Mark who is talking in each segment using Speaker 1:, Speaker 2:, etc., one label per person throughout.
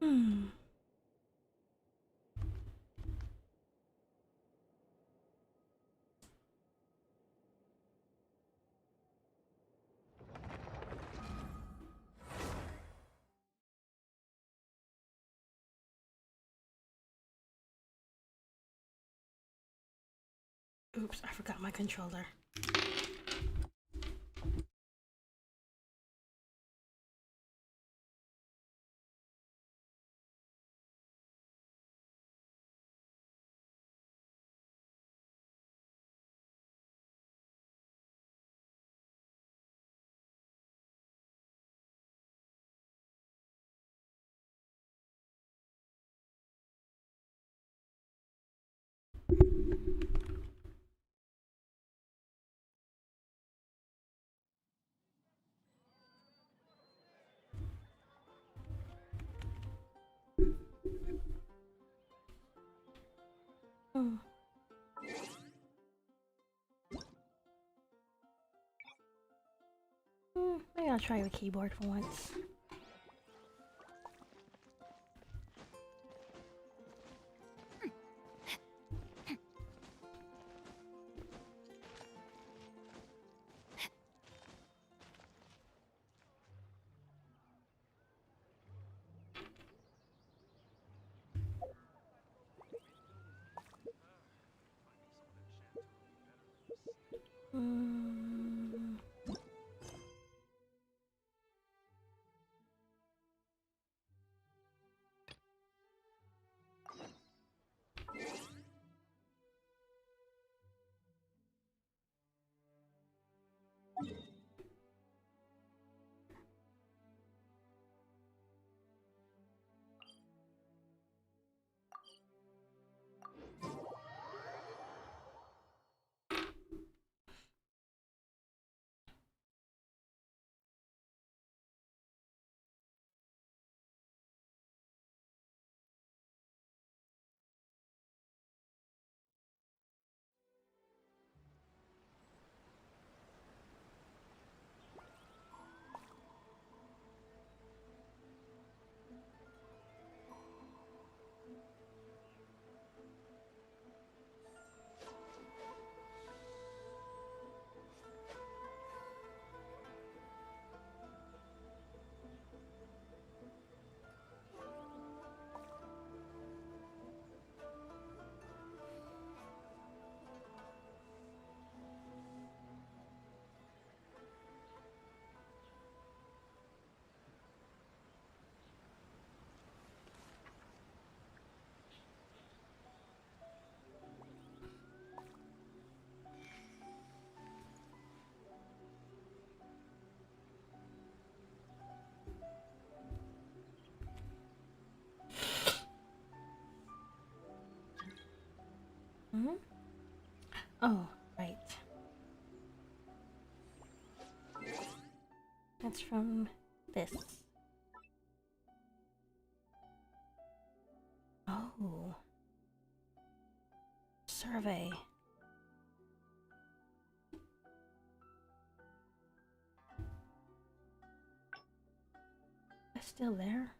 Speaker 1: Hmm. Oops, I forgot my controller. Hmm. Maybe I'll try the keyboard for once. Hmm. Hmm? Oh, right. That's from this. Oh. Survey. It's still there?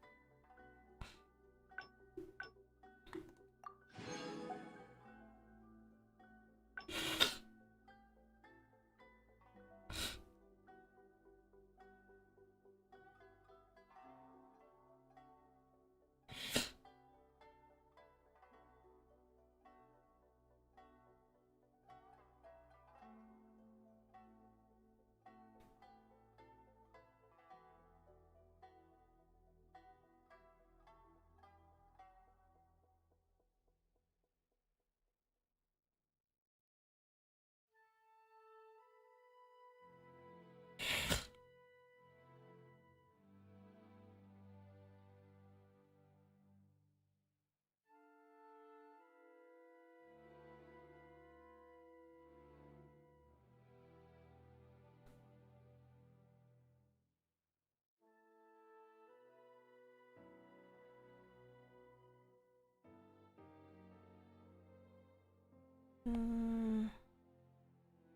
Speaker 1: Open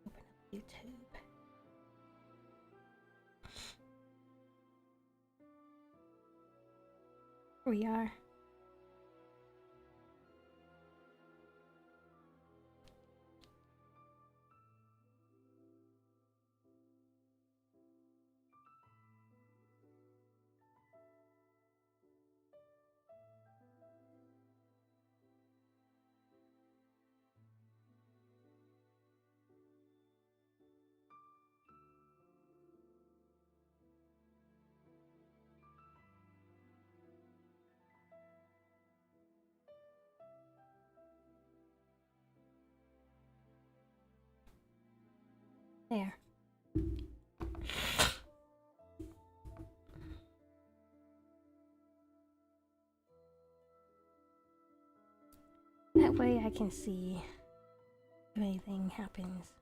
Speaker 1: up YouTube. Here we are. There. That way I can see if anything happens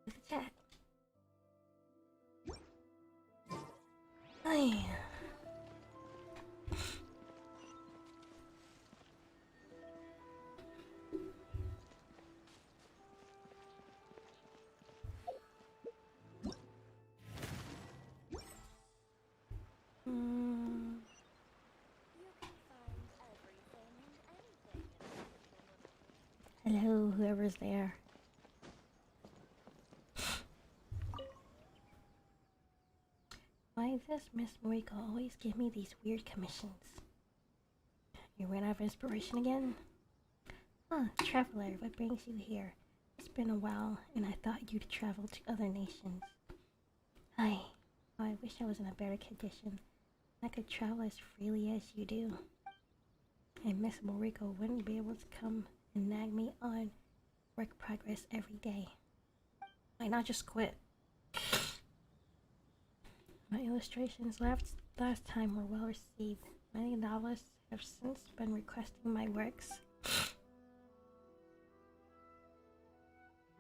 Speaker 1: with the chat. Ay. Hello, whoever's there. Why does Miss Mariko always give me these weird commissions? You ran out of inspiration again? Huh, traveler, what brings you here? It's been a while, and I thought you'd travel to other nations. Hi. Oh, I wish I was in a better condition. I could travel as freely as you do. And Miss Mariko wouldn't be able to come and nag me on work progress every day. Why not just quit? My illustrations last time were well received. Many novelists have since been requesting my works.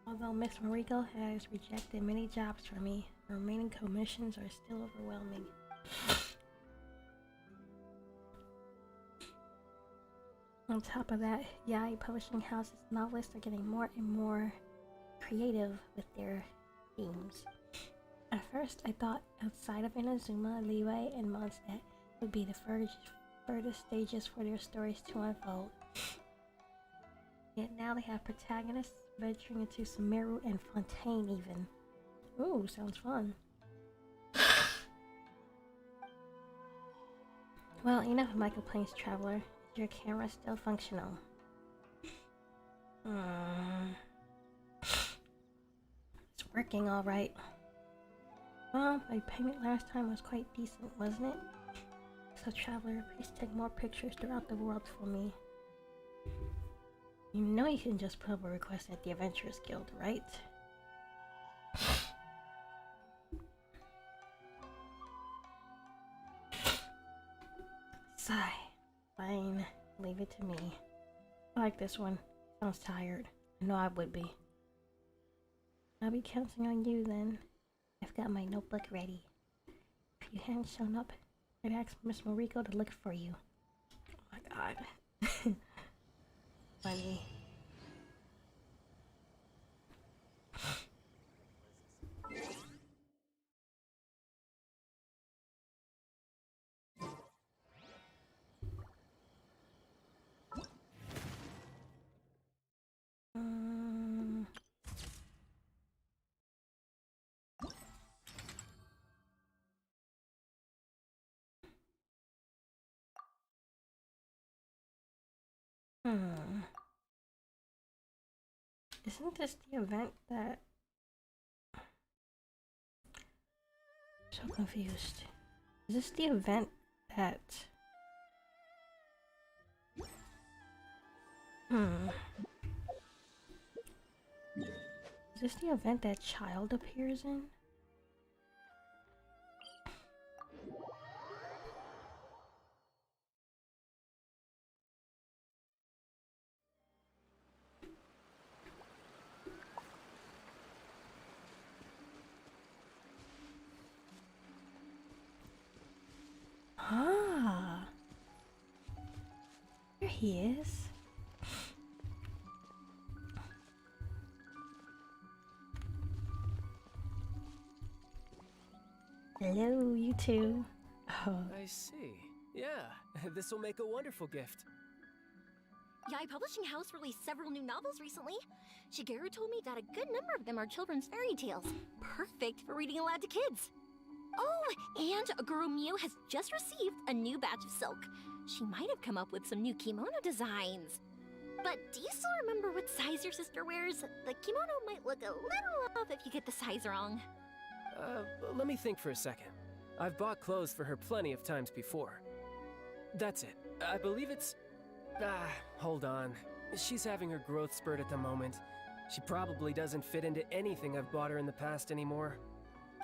Speaker 1: Although Miss Mariko has rejected many jobs for me, the remaining commissions are still overwhelming. On top of that, Yai Publishing House's novelists are getting more and more creative with their themes. At first, I thought outside of Inazuma, Leeway, and Mondstadt would be the furthest stages for their stories to unfold. Yet now they have protagonists venturing into Sumeru and Fontaine even. Ooh, sounds fun. Well, enough of my complaints, traveler. Is your camera still functional? It's working alright. Well, my payment last time was quite decent, wasn't it? So traveler, please take more pictures throughout the world for me. You know you can just put up a request at the Adventurers Guild, right? Sigh. Fine. Leave it to me. I like this one. Sounds tired. I know I would be. I'll be counting on you then. I've got my notebook ready. If you hadn't shown up, I'd ask Miss Mariko to look for you. Oh my god. Funny. Isn't this the event that... I'm so confused. Is this the event that... Is this the event that Child appears in? Ah! There he is. Hello, you two. Oh.
Speaker 2: I see. Yeah, this will make a wonderful gift.
Speaker 3: Yaoi Publishing House released several new novels recently. Shigeru told me that a good number of them are children's fairy tales, perfect for reading aloud to kids. Oh, and Guru Miu has just received a new batch of silk. She might have come up with some new kimono designs. But do you still remember what size your sister wears? The kimono might look a little off if you get the size wrong.
Speaker 2: Let me think for a second. I've bought clothes for her plenty of times before. That's it. I believe it's... hold on. She's having her growth spurt at the moment. She probably doesn't fit into anything I've bought her in the past anymore.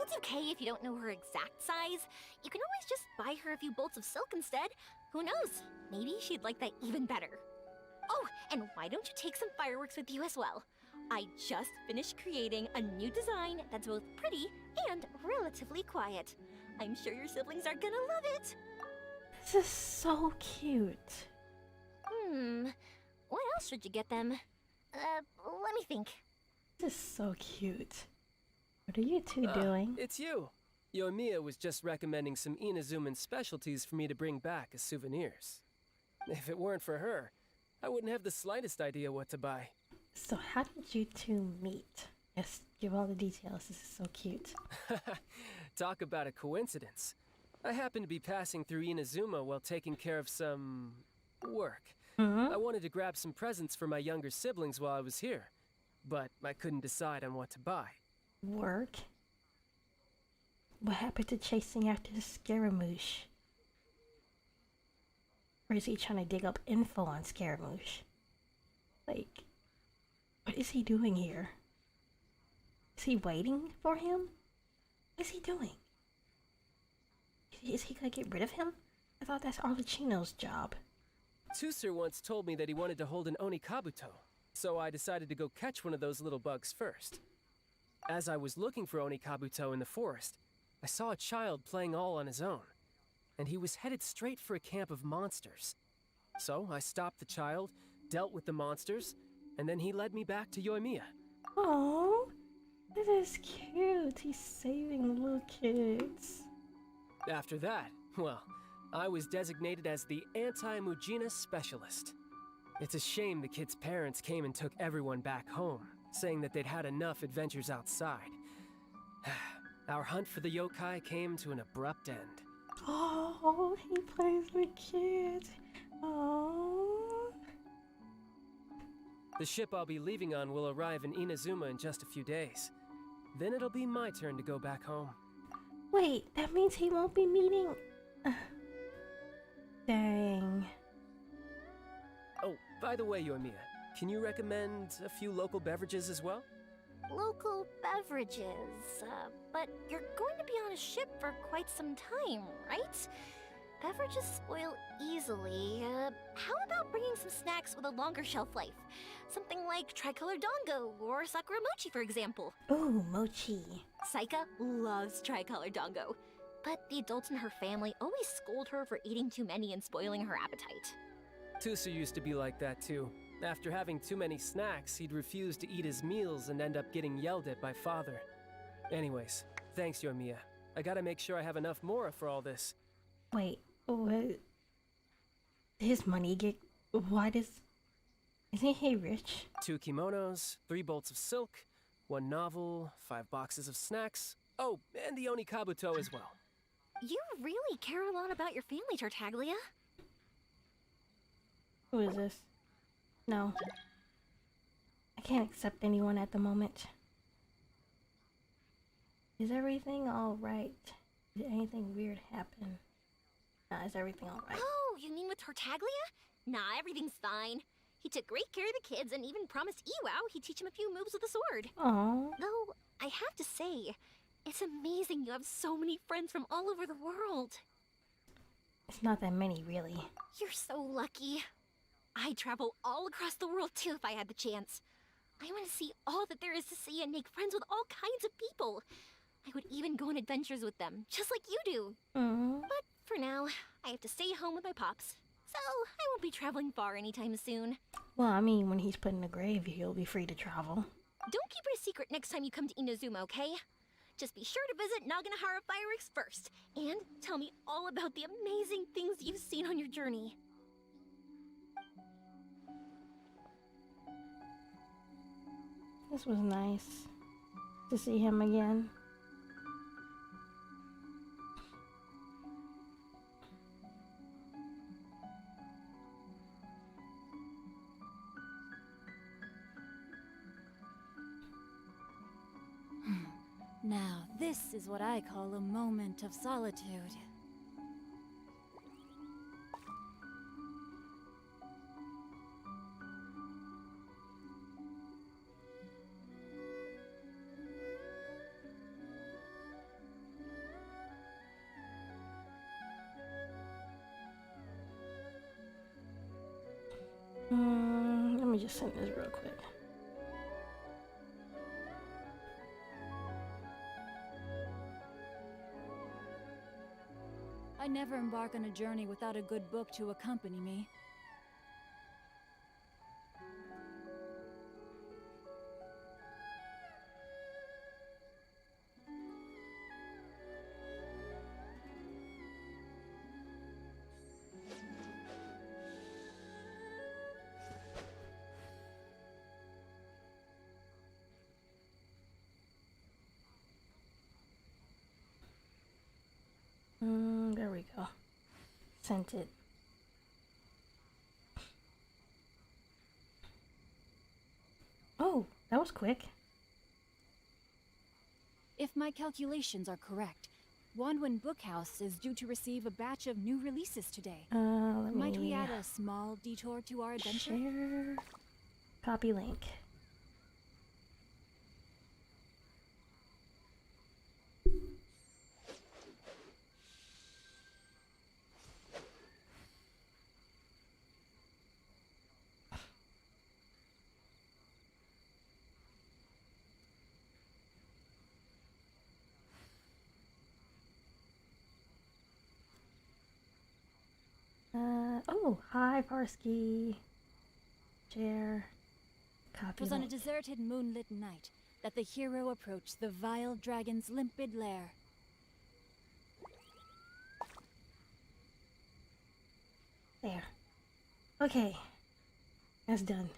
Speaker 3: It's okay if you don't know her exact size. You can always just buy her a few bolts of silk instead. Who knows? Maybe she'd like that even better. Oh, and why don't you take some fireworks with you as well? I just finished creating a new design that's both pretty and relatively quiet. I'm sure your siblings are gonna love it.
Speaker 1: This is so cute.
Speaker 3: What else should you get them? Let me think.
Speaker 1: This is so cute. What are you two doing?
Speaker 2: It's you. Yoimiya was just recommending some Inazuman specialties for me to bring back as souvenirs. If it weren't for her, I wouldn't have the slightest idea what to buy.
Speaker 1: So how did you two meet? Yes, give all the details. This is so cute.
Speaker 2: Talk about a coincidence. I happened to be passing through Inazuma while taking care of some... work. I wanted to grab some presents for my younger siblings while I was here, but I couldn't decide on what to buy.
Speaker 1: Work? What happened to chasing after the Scaramouche? Or is he trying to dig up info on Scaramouche? Like, what is he doing here? Is he waiting for him? What is he doing? Is he gonna get rid of him? I thought that's Arlecchino's job.
Speaker 2: Tsuser once told me that he wanted to hold an Onikabuto, so I decided to go catch one of those little bugs first. As I was looking for Onikabuto in the forest, I saw a child playing all on his own, and he was headed straight for a camp of monsters. So I stopped the child, dealt with the monsters, and then he led me back to Yoimiya.
Speaker 1: Oh, that is cute. He's saving the little kids.
Speaker 2: After that, well, I was designated as the anti-Mujina specialist. It's a shame the kids' parents came and took everyone back home, saying that they'd had enough adventures outside. Our hunt for the yokai came to an abrupt end.
Speaker 1: Oh, he plays with kids. Oh.
Speaker 2: The ship I'll be leaving on will arrive in Inazuma in just a few days. Then it'll be my turn to go back home.
Speaker 1: Wait, that means he won't be meeting... Dang.
Speaker 2: Oh, by the way, Yoimiya, can you recommend a few local beverages as well?
Speaker 3: Local beverages, but you're going to be on a ship for quite some time, right? Beverages spoil easily. How about bringing some snacks with a longer shelf life? Something like tricolor dango or sakura mochi, for example.
Speaker 1: Ooh, mochi.
Speaker 3: Saika loves tricolor dango, but the adults in her family always scold her for eating too many and spoiling her appetite.
Speaker 2: Tsusu used to be like that too. After having too many snacks, he'd refuse to eat his meals and end up getting yelled at by father. Anyways, thanks, Yoimiya. I gotta make sure I have enough Mora for all this.
Speaker 1: Wait, what? His money get... Why does... Isn't he rich?
Speaker 2: 2 kimonos, 3 bolts of silk, 1 novel, 5 boxes of snacks. Oh, and the Onikabuto as well.
Speaker 3: You really care a lot about your family, Tartaglia.
Speaker 1: Who is this? No. I can't accept anyone at the moment. Is everything alright? Did anything weird happen? Nah, is everything alright?
Speaker 3: Oh, you mean with Tartaglia? Nah, everything's fine. He took great care of the kids and even promised Iwao he'd teach him a few moves with the sword.
Speaker 1: Aww.
Speaker 3: Though, I have to say, it's amazing you have so many friends from all over the world.
Speaker 1: It's not that many, really.
Speaker 3: You're so lucky. I'd travel all across the world too if I had the chance. I want to see all that there is to see and make friends with all kinds of people. I would even go on adventures with them, just like you do. But for now, I have to stay home with my pops. So, I won't be traveling far anytime soon.
Speaker 1: Well, I mean, when he's put in the grave, he'll be free to travel.
Speaker 3: Don't keep it a secret next time you come to Inazuma, okay? Just be sure to visit Naganohara Fireworks first, and tell me all about the amazing things you've seen on your journey.
Speaker 1: This was nice to see him again.
Speaker 4: Now, this is what I call a moment of solitude.
Speaker 1: Let me just send this real quick.
Speaker 4: I never embark on a journey without a good book to accompany me.
Speaker 1: There we go. Sent it. Oh, that was quick.
Speaker 4: If my calculations are correct, Wanwen Bookhouse is due to receive a batch of new releases today. Might we add a small detour to our adventure?
Speaker 1: Share. Copy link. Oh, hi, Varsky. Share. Copy
Speaker 4: It was on a
Speaker 1: link.
Speaker 4: deserted moonlit night that the hero approached the vile dragon's limpid lair.
Speaker 1: There. Okay. That's done.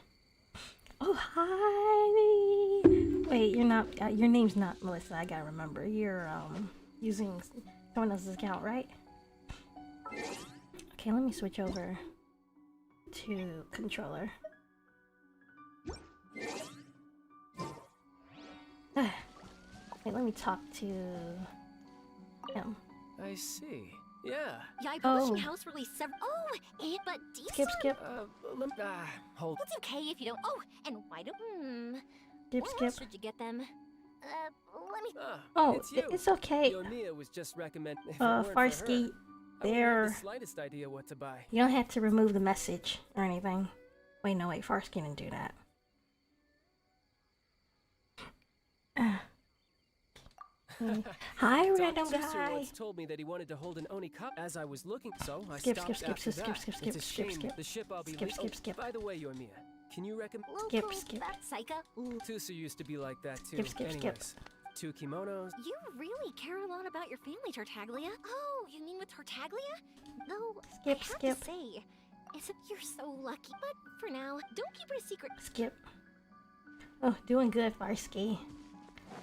Speaker 1: Oh, hi. Wait, you're not, your name's not Melissa, I gotta remember. You're, using someone else's account, right? Okay, let me switch over to controller. Wait, let me talk to him.
Speaker 2: I see. Yeah.
Speaker 3: Yai Publishing
Speaker 1: Oh.
Speaker 3: House released several. Oh, and but these
Speaker 1: Skip.
Speaker 2: Hold.
Speaker 3: It's okay if you don't. Oh, and why don't?
Speaker 1: Skip.
Speaker 3: Where should you get them? Let me.
Speaker 1: Oh,
Speaker 2: it's you.
Speaker 1: it's okay.
Speaker 2: Yomiya was just recommending. If it weren't for
Speaker 1: Farsky,
Speaker 2: her, I wouldn't have
Speaker 1: there.
Speaker 2: the slightest idea what to buy.
Speaker 1: You don't have to remove the message or anything. Wait, no, wait, Farsky didn't do that. Hi, random
Speaker 2: Dr. Seuss
Speaker 1: guy.
Speaker 2: once told me that he wanted to hold an Onikop as I was looking, so I
Speaker 1: Skip,
Speaker 2: stopped
Speaker 1: skip,
Speaker 2: after
Speaker 1: skip,
Speaker 2: that.
Speaker 1: skip,
Speaker 2: It's a
Speaker 1: skip,
Speaker 2: shame
Speaker 1: skip.
Speaker 2: the ship I'll be
Speaker 1: Skip,
Speaker 2: leaving.
Speaker 1: skip, skip.
Speaker 2: By the way, Yomiya, can you recommend?
Speaker 1: Skip.
Speaker 3: That Saika.
Speaker 2: Tusu used to be like that too.
Speaker 1: Skip.
Speaker 2: Anyways, 2 kimonos.
Speaker 3: You really care a lot about your family, Tartaglia. Oh, you mean with Tartaglia? Though I have
Speaker 1: Skip.
Speaker 3: to say, you're so lucky. But for now, don't keep it a secret.
Speaker 1: Skip. Oh, doing good, Farsky.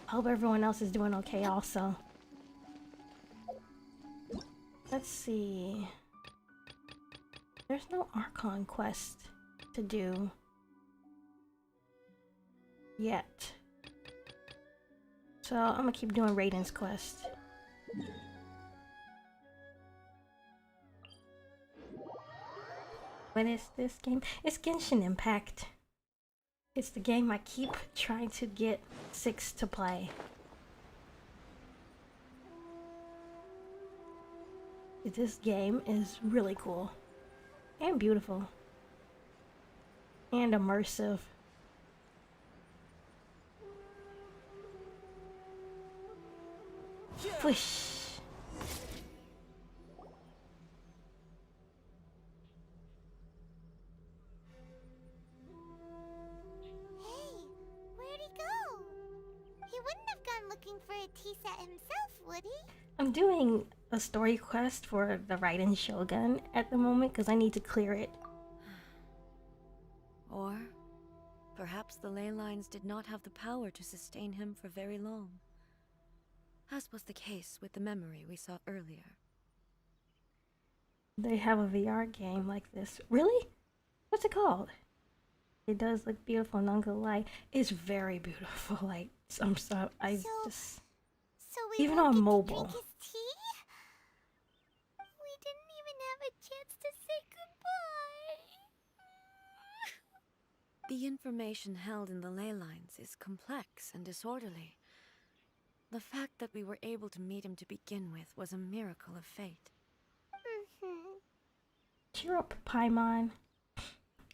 Speaker 1: Hope everyone else is doing okay also. Let's see. There's no Archon quest to do yet. So I'm gonna keep doing Raiden's quest. What is this game? It's Genshin Impact. It's the game I keep trying to get 6 to play. This game is really cool. And beautiful. And immersive. Whoosh.
Speaker 5: Hey, where'd he go? He wouldn't have gone looking for a tea that himself, would he?
Speaker 1: I'm doing a story quest for the Raiden Shogun at the moment because I need to clear it.
Speaker 6: Or perhaps the ley lines did not have the power to sustain him for very long, as was the case with the memory we saw earlier.
Speaker 1: They have a VR game like this. Really? What's it called? It does look beautiful, not gonna lie. It's very beautiful. Like, I'm sorry,
Speaker 5: So we
Speaker 1: even
Speaker 5: won't
Speaker 1: on
Speaker 5: get to
Speaker 1: mobile.
Speaker 5: drink his tea? We didn't even have a chance to say goodbye.
Speaker 6: The information held in the ley lines is complex and disorderly. The fact that we were able to meet him to begin with was a miracle of fate.
Speaker 1: Cheer up, Paimon.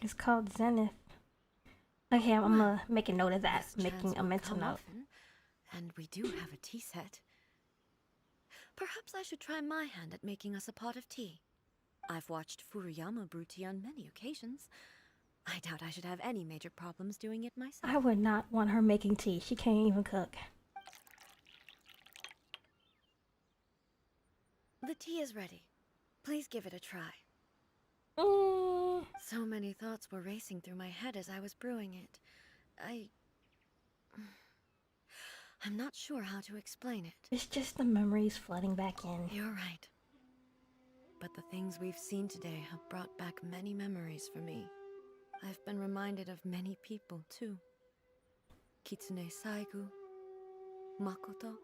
Speaker 1: It's called Zenith. Okay, I'm gonna make a note of that.
Speaker 6: This chance
Speaker 1: Making a
Speaker 6: won't
Speaker 1: mental
Speaker 6: come
Speaker 1: note.
Speaker 6: often, and we do have a tea set. Perhaps I should try my hand at making us a pot of tea. I've watched Furuyama brew tea on many occasions. I doubt I should have any major problems doing it myself.
Speaker 1: I would not want her making tea. She can't even cook.
Speaker 6: The tea is ready. Please give it a try.
Speaker 1: Mm,
Speaker 6: So many thoughts were racing through my head as I was brewing it. I'm not sure how to explain it.
Speaker 1: it's just the memories flooding back in.
Speaker 6: You're right. But the things we've seen today have brought back many memories for me. I've been reminded of many people, too. Kitsune Saigu, Makoto,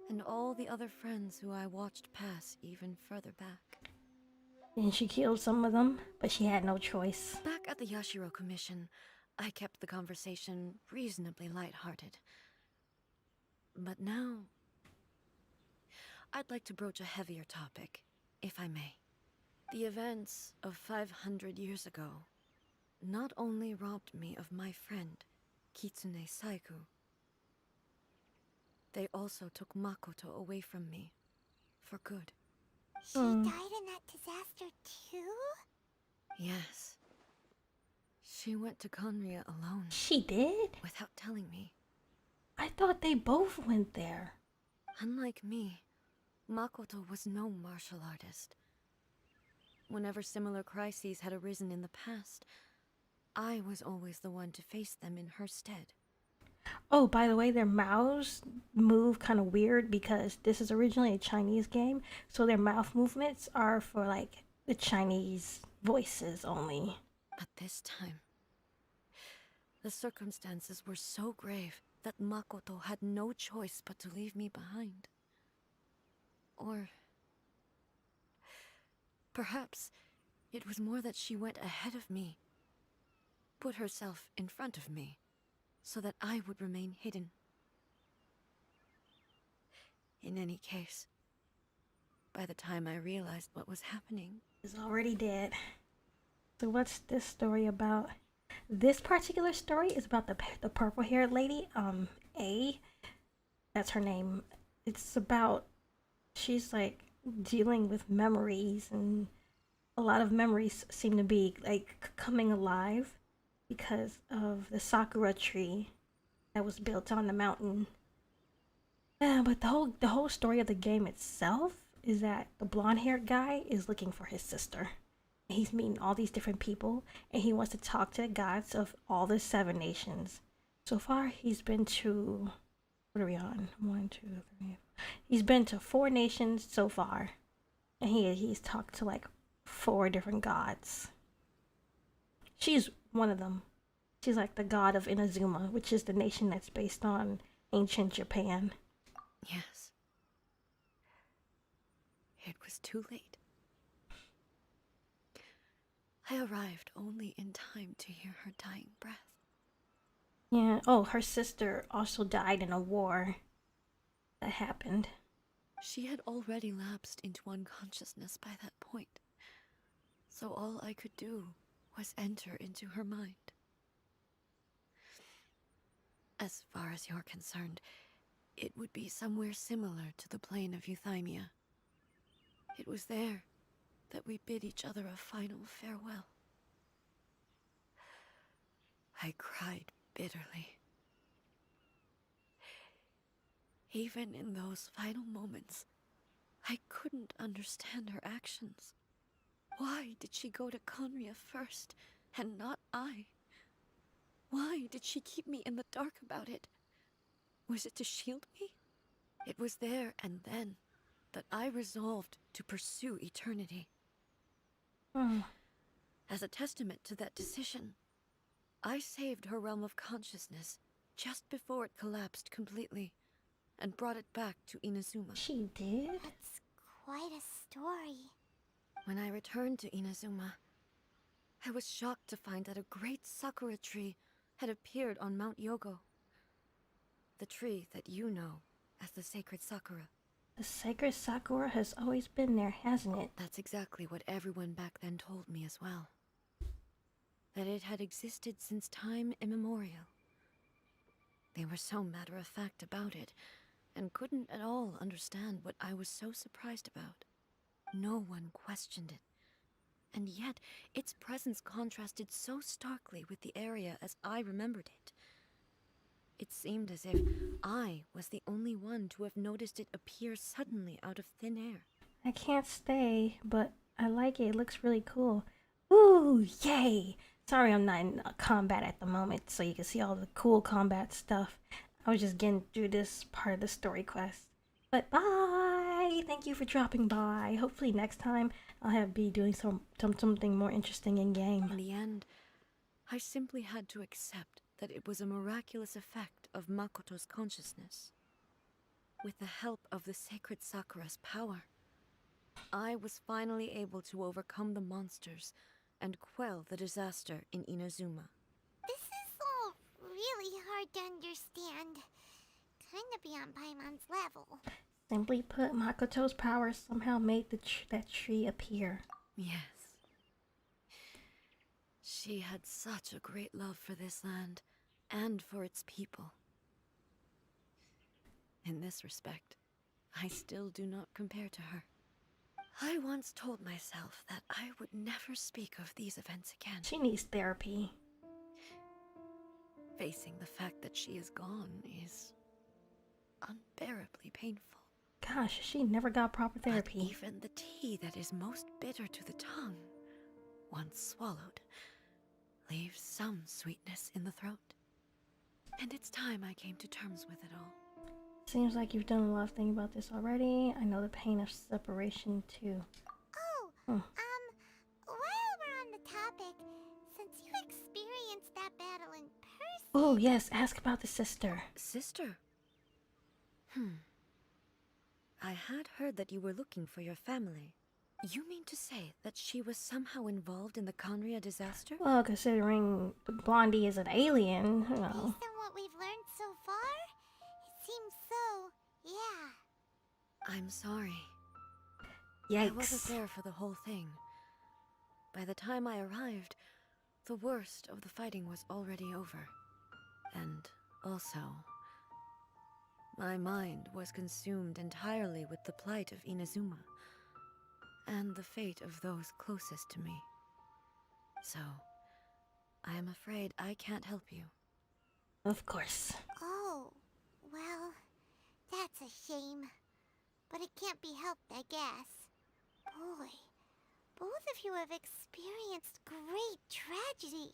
Speaker 6: and all the other friends who I watched pass even further back.
Speaker 1: And she killed some of them, but she had no choice.
Speaker 6: Back at the Yashiro Commission, I kept the conversation reasonably lighthearted. But now, I'd like to broach a heavier topic, if I may. The events of 500 years ago not only robbed me of my friend, Kitsune Saigu, they also took Makoto away from me, for good.
Speaker 5: She died in that disaster too?
Speaker 6: Yes. She went to Conria alone,
Speaker 1: She did?
Speaker 6: without telling me.
Speaker 1: I thought they both went there.
Speaker 6: Unlike me, Makoto was no martial artist. Whenever similar crises had arisen in the past, I was always the one to face them in her stead.
Speaker 1: Oh, by the way, their mouths move kind of weird because this is originally a Chinese game, so their mouth movements are for like the Chinese voices only.
Speaker 6: But this time, the circumstances were so grave that Makoto had no choice but to leave me behind. Or perhaps it was more that she went ahead of me, put herself in front of me, so that I would remain hidden. In any case, by the time I realized what was happening,
Speaker 1: Is already dead. So what's this story about? This particular story is about the purple-haired lady, A. That's her name. It's about she's like dealing with memories, and a lot of memories seem to be like coming alive because of the sakura tree that was built on the mountain. Yeah, but the whole story of the game itself is that the blonde-haired guy is looking for his sister. He's meeting all these different people, and he wants to talk to the gods of all the 7 nations. So far, he's been to... What are we on? 1, 2, 3... He's been to 4 nations so far. And he's talked to like 4 different gods. She's one of them. She's like the god of Inazuma, which is the nation that's based on ancient Japan.
Speaker 6: yes, it was too late. I arrived only in time to hear her dying breath.
Speaker 1: Yeah. Oh, her sister also died in a war that happened.
Speaker 6: She had already lapsed into unconsciousness by that point, so all I could do was enter into her mind. As far as you're concerned, it would be somewhere similar to the plane of Euthymia. It was there that we bid each other a final farewell. I cried bitterly. Even in those final moments, I couldn't understand her actions. Why did she go to Conria first, and not I? Why did she keep me in the dark about it? Was it to shield me? It was there and then that I resolved to pursue eternity. As a testament to that decision, I saved her realm of consciousness just before it collapsed completely, and brought it back to Inazuma.
Speaker 1: She did?
Speaker 5: That's quite a story.
Speaker 6: When I returned to Inazuma, I was shocked to find that a great sakura tree had appeared on Mount Yogo. The tree that you know as the sacred sakura.
Speaker 1: The sacred sakura has always been there, hasn't it?
Speaker 6: That's exactly what everyone back then told me as well. That it had existed since time immemorial. They were so matter-of-fact about it, and couldn't at all understand what I was so surprised about. No one questioned it. And yet, its presence contrasted so starkly with the area as I remembered it. It seemed as if I was the only one to have noticed it appear suddenly out of thin air.
Speaker 1: I can't stay, but I like it. It looks really cool. Ooh, yay! Sorry I'm not in combat at the moment, so you can see all the cool combat stuff. I was just getting through this part of the story quest. But bye! Thank you for dropping by. Hopefully next time I'll be doing something more interesting in game.
Speaker 6: In the end, I simply had to accept that it was a miraculous effect of Makoto's consciousness. With the help of the sacred Sakura's power, I was finally able to overcome the monsters and quell the disaster in Inazuma.
Speaker 5: This is all really hard to understand. Kinda beyond Paimon's level.
Speaker 1: Simply put, Makoto's power somehow made that tree appear.
Speaker 6: Yes. She had such a great love for this land, and for its people. In this respect, I still do not compare to her. I once told myself that I would never speak of these events again.
Speaker 1: She needs therapy.
Speaker 6: Facing the fact that she is gone is unbearably painful.
Speaker 1: Gosh, she never got proper
Speaker 6: But
Speaker 1: therapy.
Speaker 6: even the tea that is most bitter to the tongue, once swallowed, leaves some sweetness in the throat. And it's time I came to terms with it all.
Speaker 1: Seems like you've done a lot of things about this already. I know the pain of separation too.
Speaker 5: Oh,
Speaker 1: Hmm.
Speaker 5: while we're on the topic, since you experienced that battle in person...
Speaker 1: Oh yes, ask about the sister.
Speaker 6: Sister? I had heard that you were looking for your family. You mean to say that she was somehow involved in the Conria disaster?
Speaker 1: Well, considering Blondie is an alien, you
Speaker 5: Based
Speaker 1: know.
Speaker 5: on what we've learned so far, it seems so, yeah.
Speaker 6: I'm sorry.
Speaker 1: Yikes.
Speaker 6: I wasn't there for the whole thing. By the time I arrived, the worst of the fighting was already over. And also, my mind was consumed entirely with the plight of Inazuma, and the fate of those closest to me. So, I am afraid I can't help you.
Speaker 1: Of course.
Speaker 5: Oh, well, that's a shame. But it can't be helped, I guess. Boy, both of you have experienced great tragedy.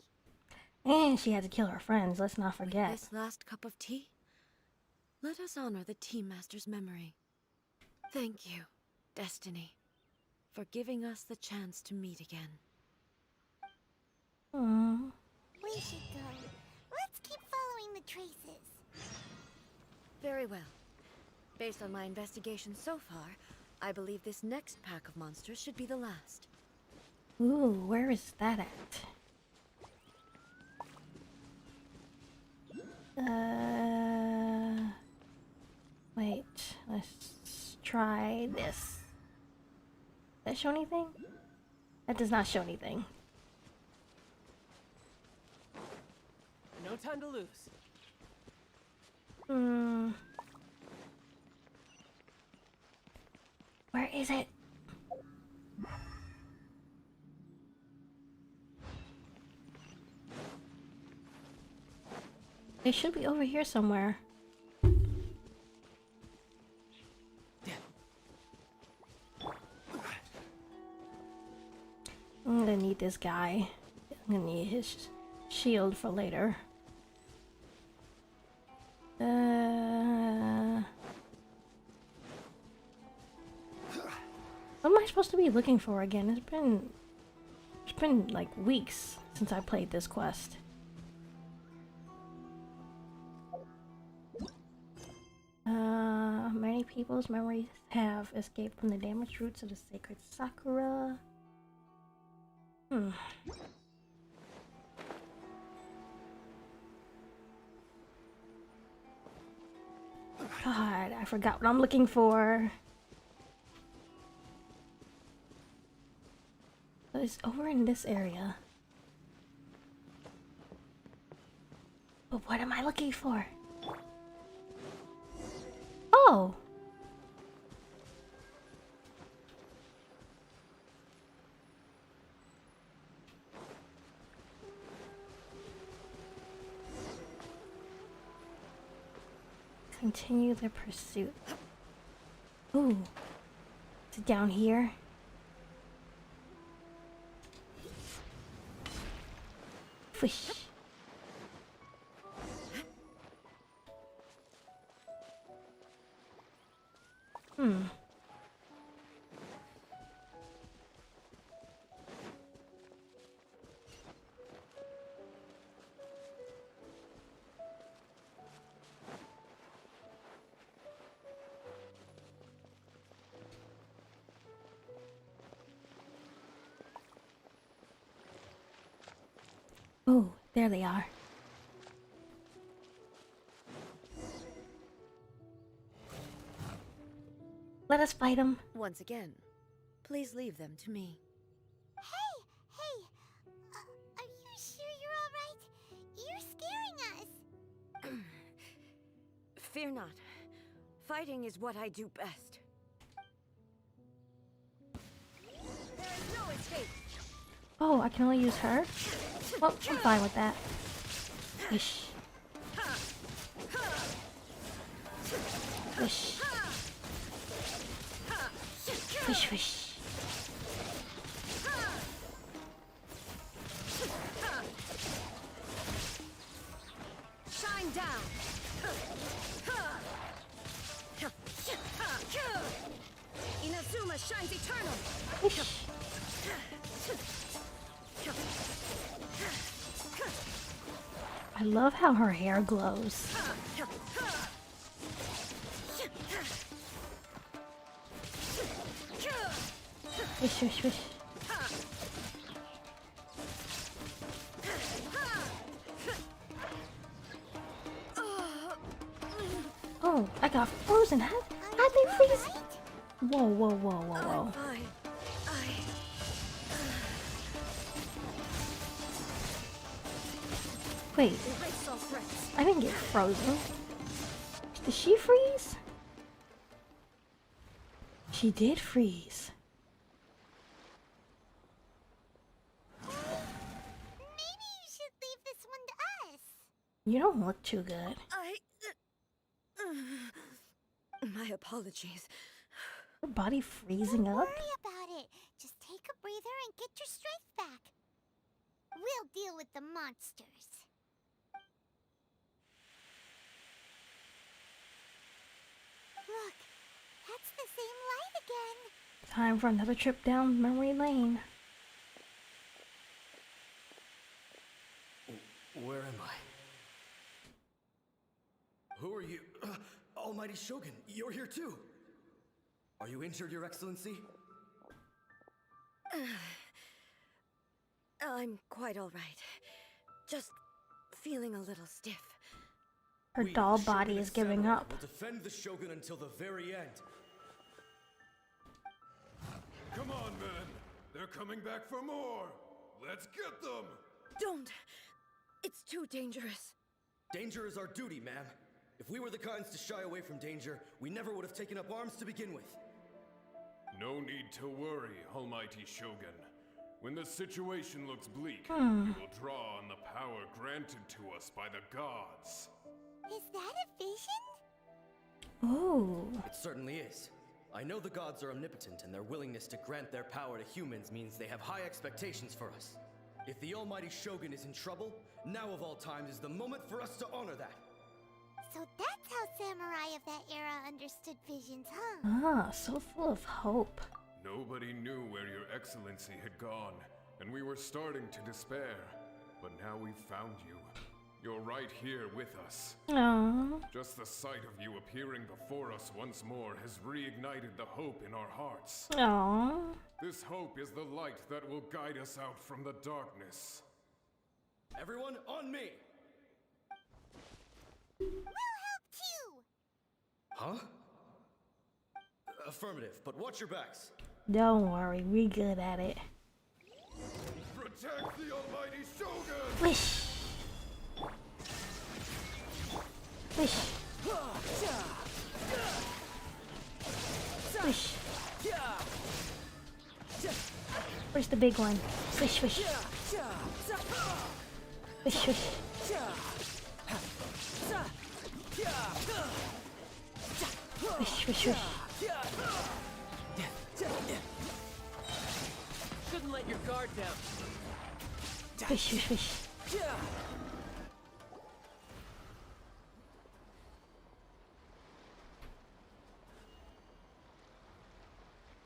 Speaker 1: And she had to kill her friends, let's not forget.
Speaker 6: With this last cup of tea, let us honor the Tea Master's memory. Thank you, Destiny, for giving us the chance to meet again.
Speaker 1: Aww.
Speaker 5: We should go. Let's keep following the traces.
Speaker 6: Very well. Based on my investigation so far, I believe this next pack of monsters should be the last.
Speaker 1: Ooh, where is that at? Wait, let's try this. Does that show anything? That does not show anything.
Speaker 2: No time to lose.
Speaker 1: Where is it? It should be over here somewhere. this guy. I'm gonna need his shield for later. What am I supposed to be looking for again? It's been like weeks since I played this quest. Many people's memories have escaped from the damaged roots of the sacred sakura. God, I forgot what I'm looking for. It's over in this area. But what am I looking for? Oh! Continue the pursuit. Ooh. Is it down here? Fish. Oh, there they are. Let us fight them.
Speaker 6: Once again, please leave them to me.
Speaker 5: Hey! Are you sure you're alright? You're scaring us!
Speaker 6: Fear not. Fighting is what I do best. There is no escape.
Speaker 1: Oh, I can only use her? Well, I'm fine with that. Fish. Fish. Fish, fish.
Speaker 6: Shine down. Inazuma shines eternal.
Speaker 1: Fish. I love how her hair glows. Fish, fish, fish. Oh, I got frozen. How'd they freeze? Whoa, whoa, whoa, whoa, whoa.
Speaker 6: Fine.
Speaker 1: Wait,
Speaker 6: Erase all threats.
Speaker 1: I didn't get frozen. Did she freeze? She did freeze.
Speaker 5: Maybe you should leave this one to us.
Speaker 1: You don't look too good.
Speaker 6: My apologies.
Speaker 1: Her body freezing
Speaker 5: Don't
Speaker 1: up?
Speaker 5: worry about it. Just take a breather and get your strength back. We'll deal with the monsters. Look, that's the same light again.
Speaker 1: Time for another trip down memory lane.
Speaker 7: Where am I? Who are you? Almighty Shogun, you're here too! Are you injured, Your Excellency?
Speaker 6: I'm quite all right. Just feeling a little stiff.
Speaker 1: Her
Speaker 7: We,
Speaker 1: doll
Speaker 7: the
Speaker 1: body
Speaker 7: Shogun
Speaker 1: is
Speaker 7: of
Speaker 1: giving
Speaker 7: Samurai,
Speaker 1: up.
Speaker 7: will defend the Shogun until the very end.
Speaker 8: Come on, men. They're coming back for more. Let's get them.
Speaker 6: Don't! It's too dangerous.
Speaker 7: Danger is our duty, ma'am. If we were the kinds to shy away from danger, we never would have taken up arms to begin with.
Speaker 8: No need to worry, Almighty Shogun. When the situation looks bleak, we will draw on the power granted to us by the gods.
Speaker 5: Is that a vision?
Speaker 1: Ooh.
Speaker 7: It certainly is. I know the gods are omnipotent, and their willingness to grant their power to humans means they have high expectations for us. If the almighty Shogun is in trouble, now of all times is the moment for us to honor that.
Speaker 5: So that's how samurai of that era understood visions, huh?
Speaker 1: Ah, so full of hope.
Speaker 8: Nobody knew where your excellency had gone, and we were starting to despair. But now we've found you. You're right here with us.
Speaker 1: Aww.
Speaker 8: Just the sight of you appearing before us once more has reignited the hope in our hearts.
Speaker 1: Aww.
Speaker 8: This hope is the light that will guide us out from the darkness.
Speaker 7: Everyone, on me!
Speaker 5: We'll help too!
Speaker 7: Huh? Affirmative, but watch your backs.
Speaker 1: Don't worry, we good at it.
Speaker 8: Protect the almighty Shogun!
Speaker 1: Wish. Wish. Wish. Where's the big one? Swish, swish. Swish, swish. Swish, swish, swish.
Speaker 2: Shouldn't let your guard down.
Speaker 1: Swish, swish, swish.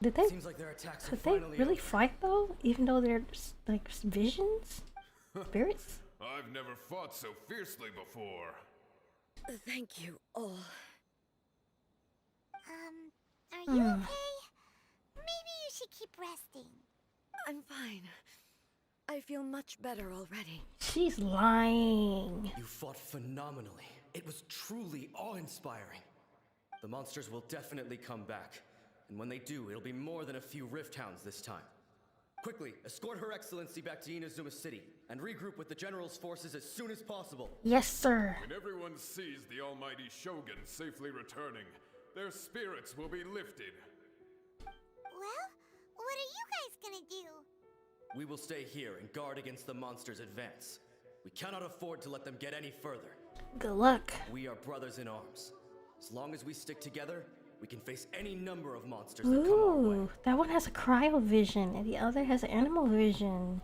Speaker 1: Did they?
Speaker 7: Seems like their attacks are
Speaker 1: Could they
Speaker 7: finally
Speaker 1: really
Speaker 7: over.
Speaker 1: fight though? Even though they're like visions, spirits?
Speaker 8: I've never fought so fiercely before.
Speaker 6: Thank you all.
Speaker 5: Are you okay? Maybe you should keep resting.
Speaker 6: I'm fine. I feel much better already.
Speaker 1: She's lying.
Speaker 7: You fought phenomenally. It was truly awe-inspiring. The monsters will definitely come back. And when they do, it'll be more than a few Rift Hounds this time. Quickly, escort Her Excellency back to Inazuma City, and regroup with the General's forces as soon as possible.
Speaker 1: Yes, sir.
Speaker 8: When everyone sees the almighty Shogun safely returning, their spirits will be lifted.
Speaker 5: Well, what are you guys gonna do?
Speaker 7: We will stay here and guard against the monsters' advance. We cannot afford to let them get any further.
Speaker 1: Good luck.
Speaker 7: We are brothers in arms. As long as we stick together, we can face any number of monsters that come our way.
Speaker 1: Ooh, that one has a cryo vision, and the other has an animal vision.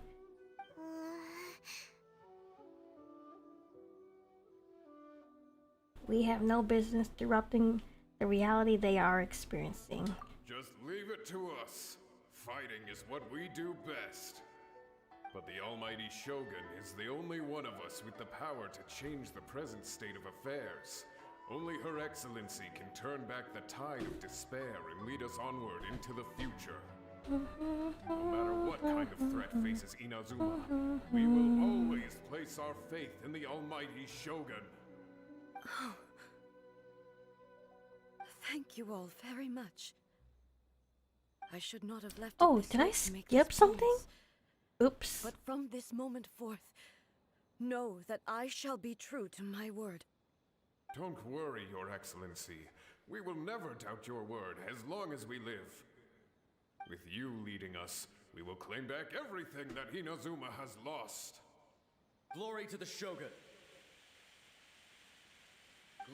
Speaker 1: We have no business disrupting the reality they are experiencing.
Speaker 8: Just leave it to us. Fighting is what we do best. But the almighty Shogun is the only one of us with the power to change the present state of affairs. Only Her Excellency can turn back the tide of despair and lead us onward into the future. No matter what kind of threat faces Inazuma, we will always place our faith in the almighty Shogun.
Speaker 6: Oh. Thank you all very much. I should not have left.
Speaker 1: Oh, did I skip something? Oops.
Speaker 6: But from this moment forth, know that I shall be true to my word.
Speaker 8: Don't worry, Your Excellency. We will never doubt your word as long as we live. With you leading us, we will claim back everything that Inazuma has lost.
Speaker 7: Glory to the Shogun!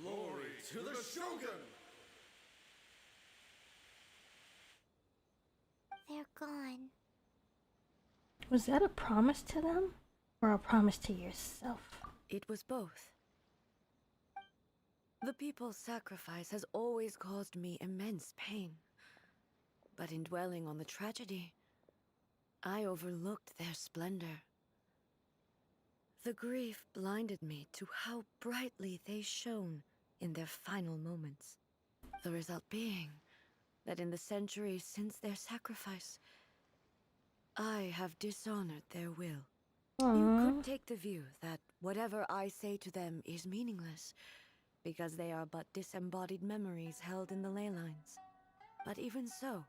Speaker 7: Glory to the Shogun!
Speaker 5: They're gone.
Speaker 1: Was that a promise to them? Or a promise to yourself?
Speaker 6: It was both. The people's sacrifice has always caused me immense pain. But in dwelling on the tragedy, I overlooked their splendor. The grief blinded me to how brightly they shone in their final moments. The result being that in the centuries since their sacrifice, I have dishonored their will. You could take the view that whatever I say to them is meaningless, because they are but disembodied memories held in the ley lines. But even so,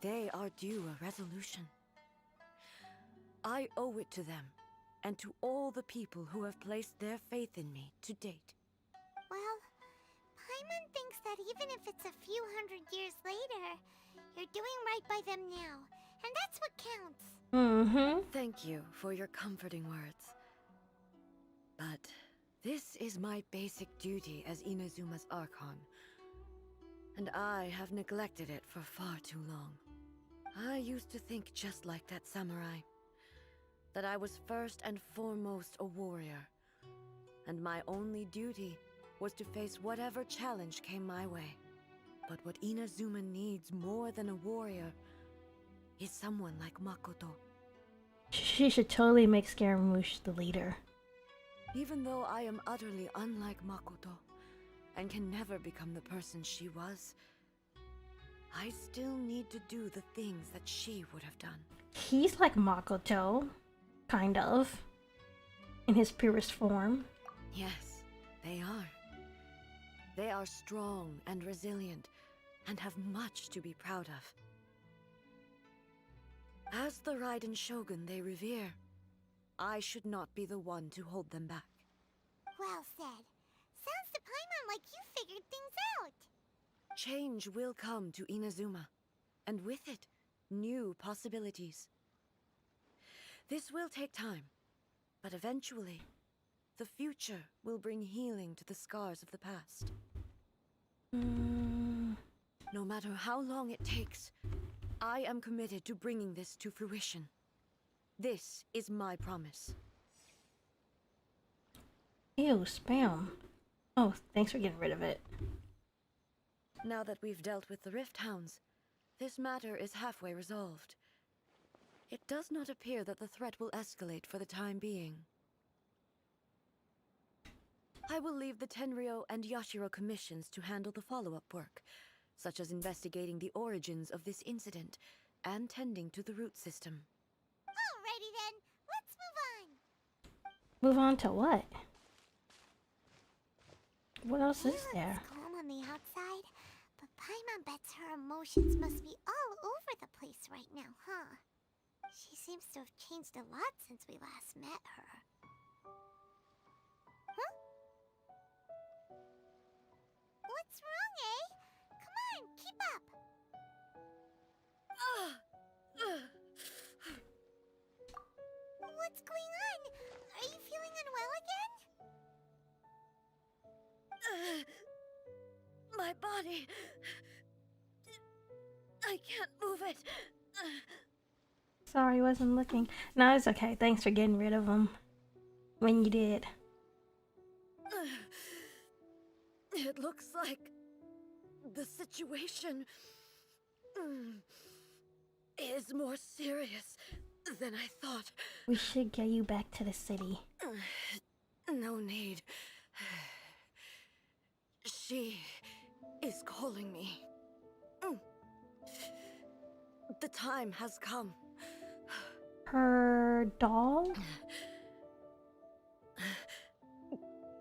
Speaker 6: they are due a resolution. I owe it to them, and to all the people who have placed their faith in me to date.
Speaker 5: Well, Paimon thinks that even if it's a few hundred years later, you're doing right by them now, and that's what counts.
Speaker 6: Thank you for your comforting words. But this is my basic duty as Inazuma's Archon. And I have neglected it for far too long. I used to think just like that samurai. That I was first and foremost a warrior. And my only duty was to face whatever challenge came my way. But what Inazuma needs more than a warrior is someone like Makoto.
Speaker 1: She should totally make Scaramouche the leader.
Speaker 6: Even though I am utterly unlike Makoto and can never become the person she was, I still need to do the things that she would have done.
Speaker 1: He's like Makoto, kind of, in his purest form.
Speaker 6: Yes, they are. They are strong and resilient and have much to be proud of. As the Raiden Shogun they revere, I should not be the one to hold them back.
Speaker 5: Well said. Sounds to Paimon like you figured things out.
Speaker 6: Change will come to Inazuma, and with it, new possibilities. This will take time, but eventually, the future will bring healing to the scars of the past. No matter how long it takes, I am committed to bringing this to fruition. This is my promise.
Speaker 1: Ew, spam. Oh, thanks for getting rid of it.
Speaker 6: Now that we've dealt with the Rift Hounds, this matter is halfway resolved. It does not appear that the threat will escalate for the time being. I will leave the Tenryo and Yashiro commissions to handle the follow-up work, such as investigating the origins of this incident and tending to the root system.
Speaker 5: Alrighty then, let's move on.
Speaker 1: Move on to what? What else is
Speaker 5: She
Speaker 1: there?
Speaker 5: looks calm on the outside, but Paimon bets her emotions must be all over the place right now, huh? She seems to have changed a lot since we last met her. Huh? What's wrong, eh? Come on, keep up. What's going on? Are you feeling unwell again?
Speaker 6: My body... I can't move it.
Speaker 1: Sorry, wasn't looking. No, it's okay. Thanks for getting rid of them. When you did.
Speaker 6: It looks like the situation is more serious than I thought.
Speaker 1: We should get you back to the city.
Speaker 6: No need. She is calling me. The time has come.
Speaker 1: Her doll?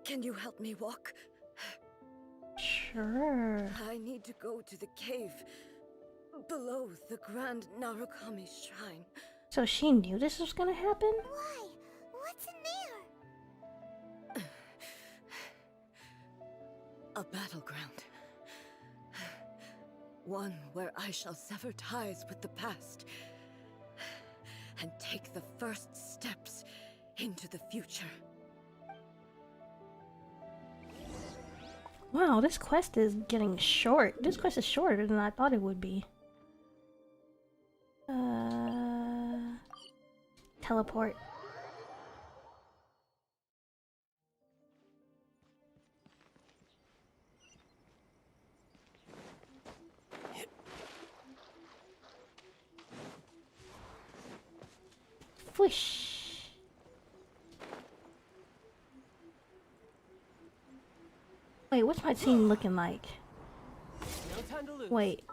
Speaker 6: Can you help me walk?
Speaker 1: Sure.
Speaker 6: I need to go to the cave below the Grand Narukami Shrine.
Speaker 1: So she knew this was gonna happen?
Speaker 5: Why? What's in there?
Speaker 6: A battleground. One where I shall sever ties with the past and take the first steps into the future.
Speaker 1: Wow, this quest is getting short. This quest is shorter than I thought it would be. Teleport. Whoosh. Wait, what's my team looking like?
Speaker 2: No time to lose.
Speaker 1: Wait.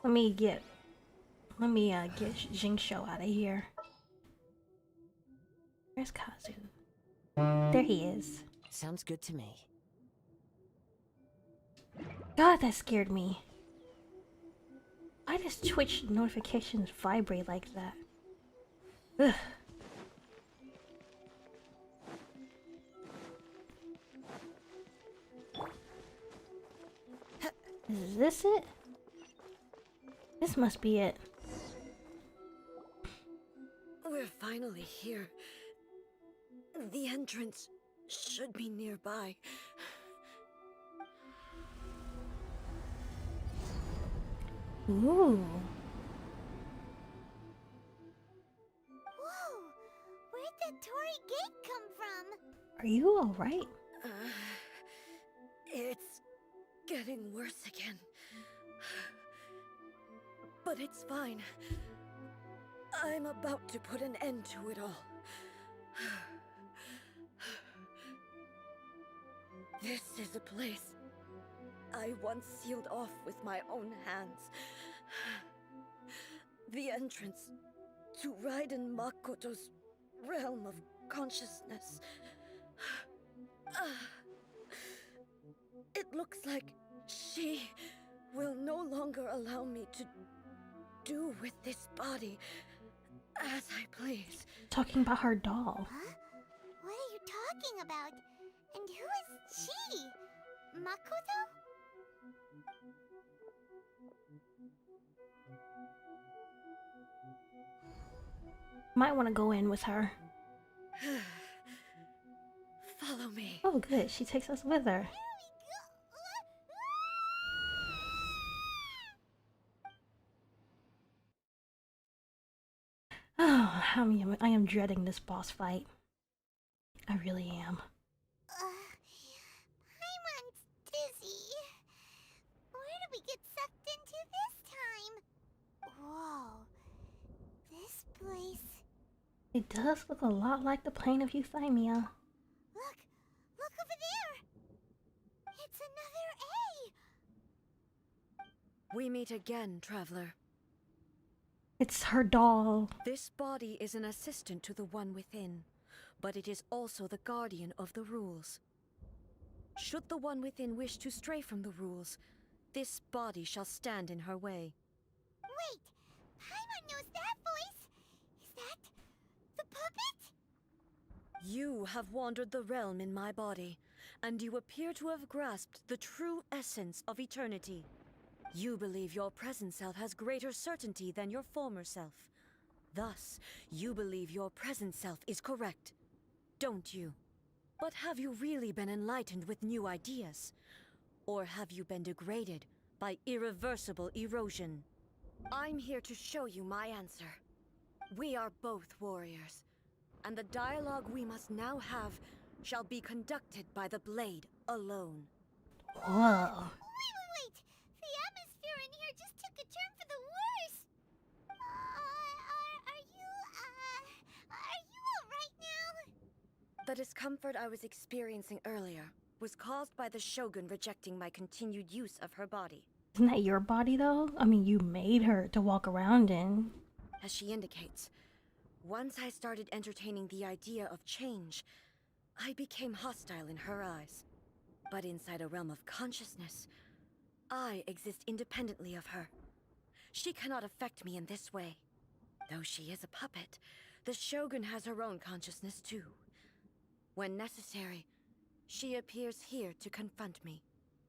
Speaker 1: Let me get Jingsho out of here. Where's Kazu? There he is.
Speaker 9: Sounds good to me.
Speaker 1: God, that scared me. Why does Twitch notifications vibrate like that? Ugh. Is this it? This must be it.
Speaker 6: We're finally here. The entrance should be nearby.
Speaker 1: Ooh.
Speaker 5: Whoa! Where'd the Torii gate come from?
Speaker 1: Are you alright?
Speaker 6: It's getting worse again. But it's fine. I'm about to put an end to it all. This is a place I once sealed off with my own hands. The entrance to Raiden Makoto's realm of consciousness. It looks like she will no longer allow me to do with this body as I please.
Speaker 1: Talking about her doll.
Speaker 5: Huh? What are you talking about? And who is she? Makoto?
Speaker 1: Might want to go in with her.
Speaker 6: Follow me.
Speaker 1: Oh, good. She takes us with her. Oh, I am dreading this boss fight. I really am.
Speaker 5: Paimon's dizzy. Where did we get sucked into this time? Whoa. This place...
Speaker 1: It does look a lot like the plane of Euthymia.
Speaker 5: Look! Look over there! It's another A!
Speaker 6: We meet again, traveler.
Speaker 1: It's her doll.
Speaker 6: This body is an assistant to the one within, but it is also the guardian of the rules. Should the one within wish to stray from the rules, this body shall stand in her way.
Speaker 5: Wait! Paimon knows that voice! Is that... the puppet?
Speaker 6: You have wandered the realm in my body, and you appear to have grasped the true essence of eternity. You believe your present self has greater certainty than your former self. Thus, you believe your present self is correct, don't you? But have you really been enlightened with new ideas? Or have you been degraded by irreversible erosion? I'm here to show you my answer. We are both warriors, and the dialogue we must now have shall be conducted by the blade alone.
Speaker 1: Whoa.
Speaker 5: Wait! The atmosphere in here just took a turn for the worse! Are you alright now?
Speaker 6: The discomfort I was experiencing earlier was caused by the Shogun rejecting my continued use of her body.
Speaker 1: Isn't that your body though? I mean, you made her to walk around in.
Speaker 6: As she indicates, once I started entertaining the idea of change, I became hostile in her eyes. But inside a realm of consciousness, I exist independently of her. She cannot affect me in this way. Though she is a puppet, the Shogun has her own consciousness too. When necessary, she appears here to confront me.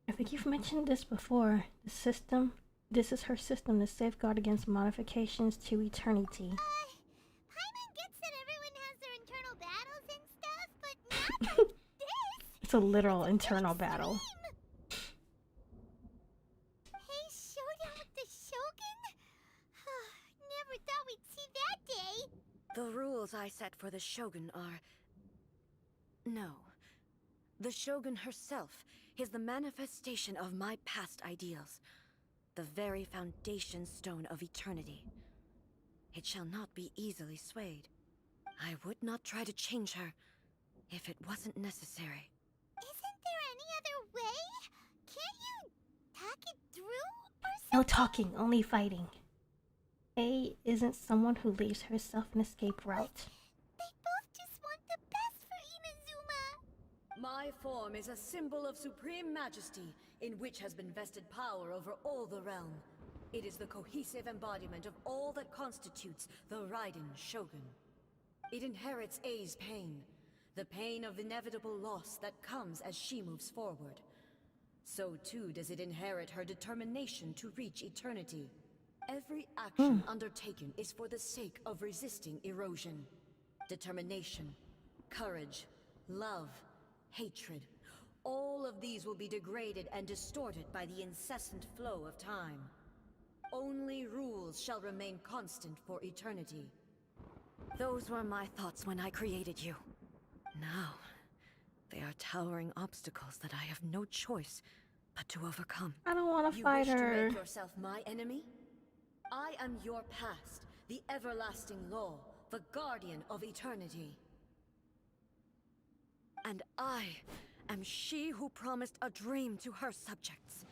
Speaker 1: I think you've mentioned this before. The system. This is her system to safeguard against modifications to eternity.
Speaker 5: Paimon gets that everyone has their internal battles and stuff, but not like this!
Speaker 1: It's a literal internal battle.
Speaker 5: Hey, showdown with the Shogun? Never thought we'd see that day.
Speaker 6: The rules I set for the Shogun are... No. The Shogun herself is the manifestation of my past ideals. The very foundation stone of eternity. It shall not be easily swayed. I would not try to change her if it wasn't necessary.
Speaker 5: Isn't there any other way? Can't you talk it through or something?
Speaker 1: No talking, only fighting. A isn't someone who leaves herself an escape route.
Speaker 5: They both just want the best for Inazuma.
Speaker 6: My form is a symbol of supreme majesty, in which has been vested power over all the realm. It is the cohesive embodiment of all that constitutes the Raiden Shogun. It inherits A's pain, the pain of inevitable loss that comes as she moves forward. So too does it inherit her determination to reach eternity. Every action undertaken is for the sake of resisting erosion. Determination, courage, love, hatred. All of these will be degraded and distorted by the incessant flow of time. Only rules shall remain constant for eternity. Those were my thoughts when I created you. Now, they are towering obstacles that I have no choice but to overcome.
Speaker 1: I don't want to fight
Speaker 6: You wish
Speaker 1: her.
Speaker 6: to make yourself my enemy? I am your past, the everlasting law, the guardian of eternity. And I am she who promised a dream to her subjects.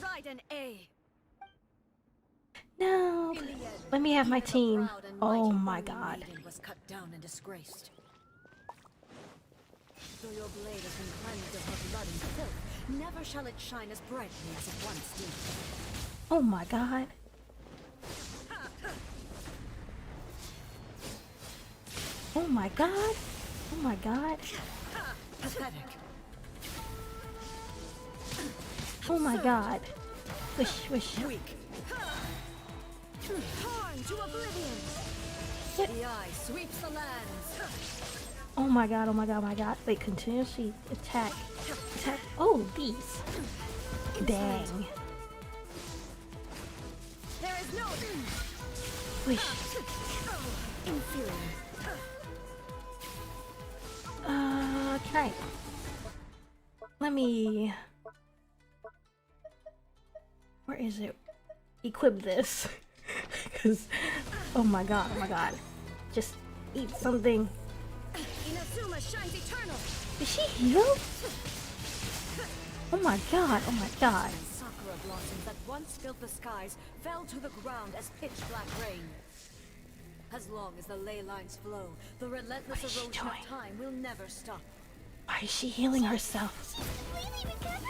Speaker 6: Write an A.
Speaker 1: No,
Speaker 6: In the end,
Speaker 1: let me have my
Speaker 6: even the
Speaker 1: team.
Speaker 6: proud and
Speaker 1: Oh
Speaker 6: mighty
Speaker 1: my
Speaker 6: Oni
Speaker 1: god.
Speaker 6: maiden was cut down and disgraced. Though your blade has been cleansed of her blood and filth, never shall it shine as brightly as it once did.
Speaker 1: Oh my god. Oh my god. Oh my god.
Speaker 6: Pathetic.
Speaker 1: Oh my god. Wish, wish.
Speaker 6: Weak. Torn to oblivion.
Speaker 1: Shit.
Speaker 6: The eye sweeps the lands.
Speaker 1: Oh my god, oh my god, oh my god. Wait, continuously attack. Attack. Oh, these. Dang.
Speaker 6: There is no
Speaker 1: Wish.
Speaker 6: inferior.
Speaker 1: Okay. Let me... Where is it? Equip this. Because, oh my god, oh my god. Just eat something.
Speaker 6: Inazuma shines eternal.
Speaker 1: Is she healed? Oh my god, oh my god.
Speaker 6: Sakura blossoms that once filled the skies fell to the ground as pitch black rain. As long as the ley lines flow, the relentless
Speaker 1: What is she
Speaker 6: erosion
Speaker 1: doing?
Speaker 6: of time will never stop.
Speaker 1: Why is she healing herself?
Speaker 5: Completely recovered?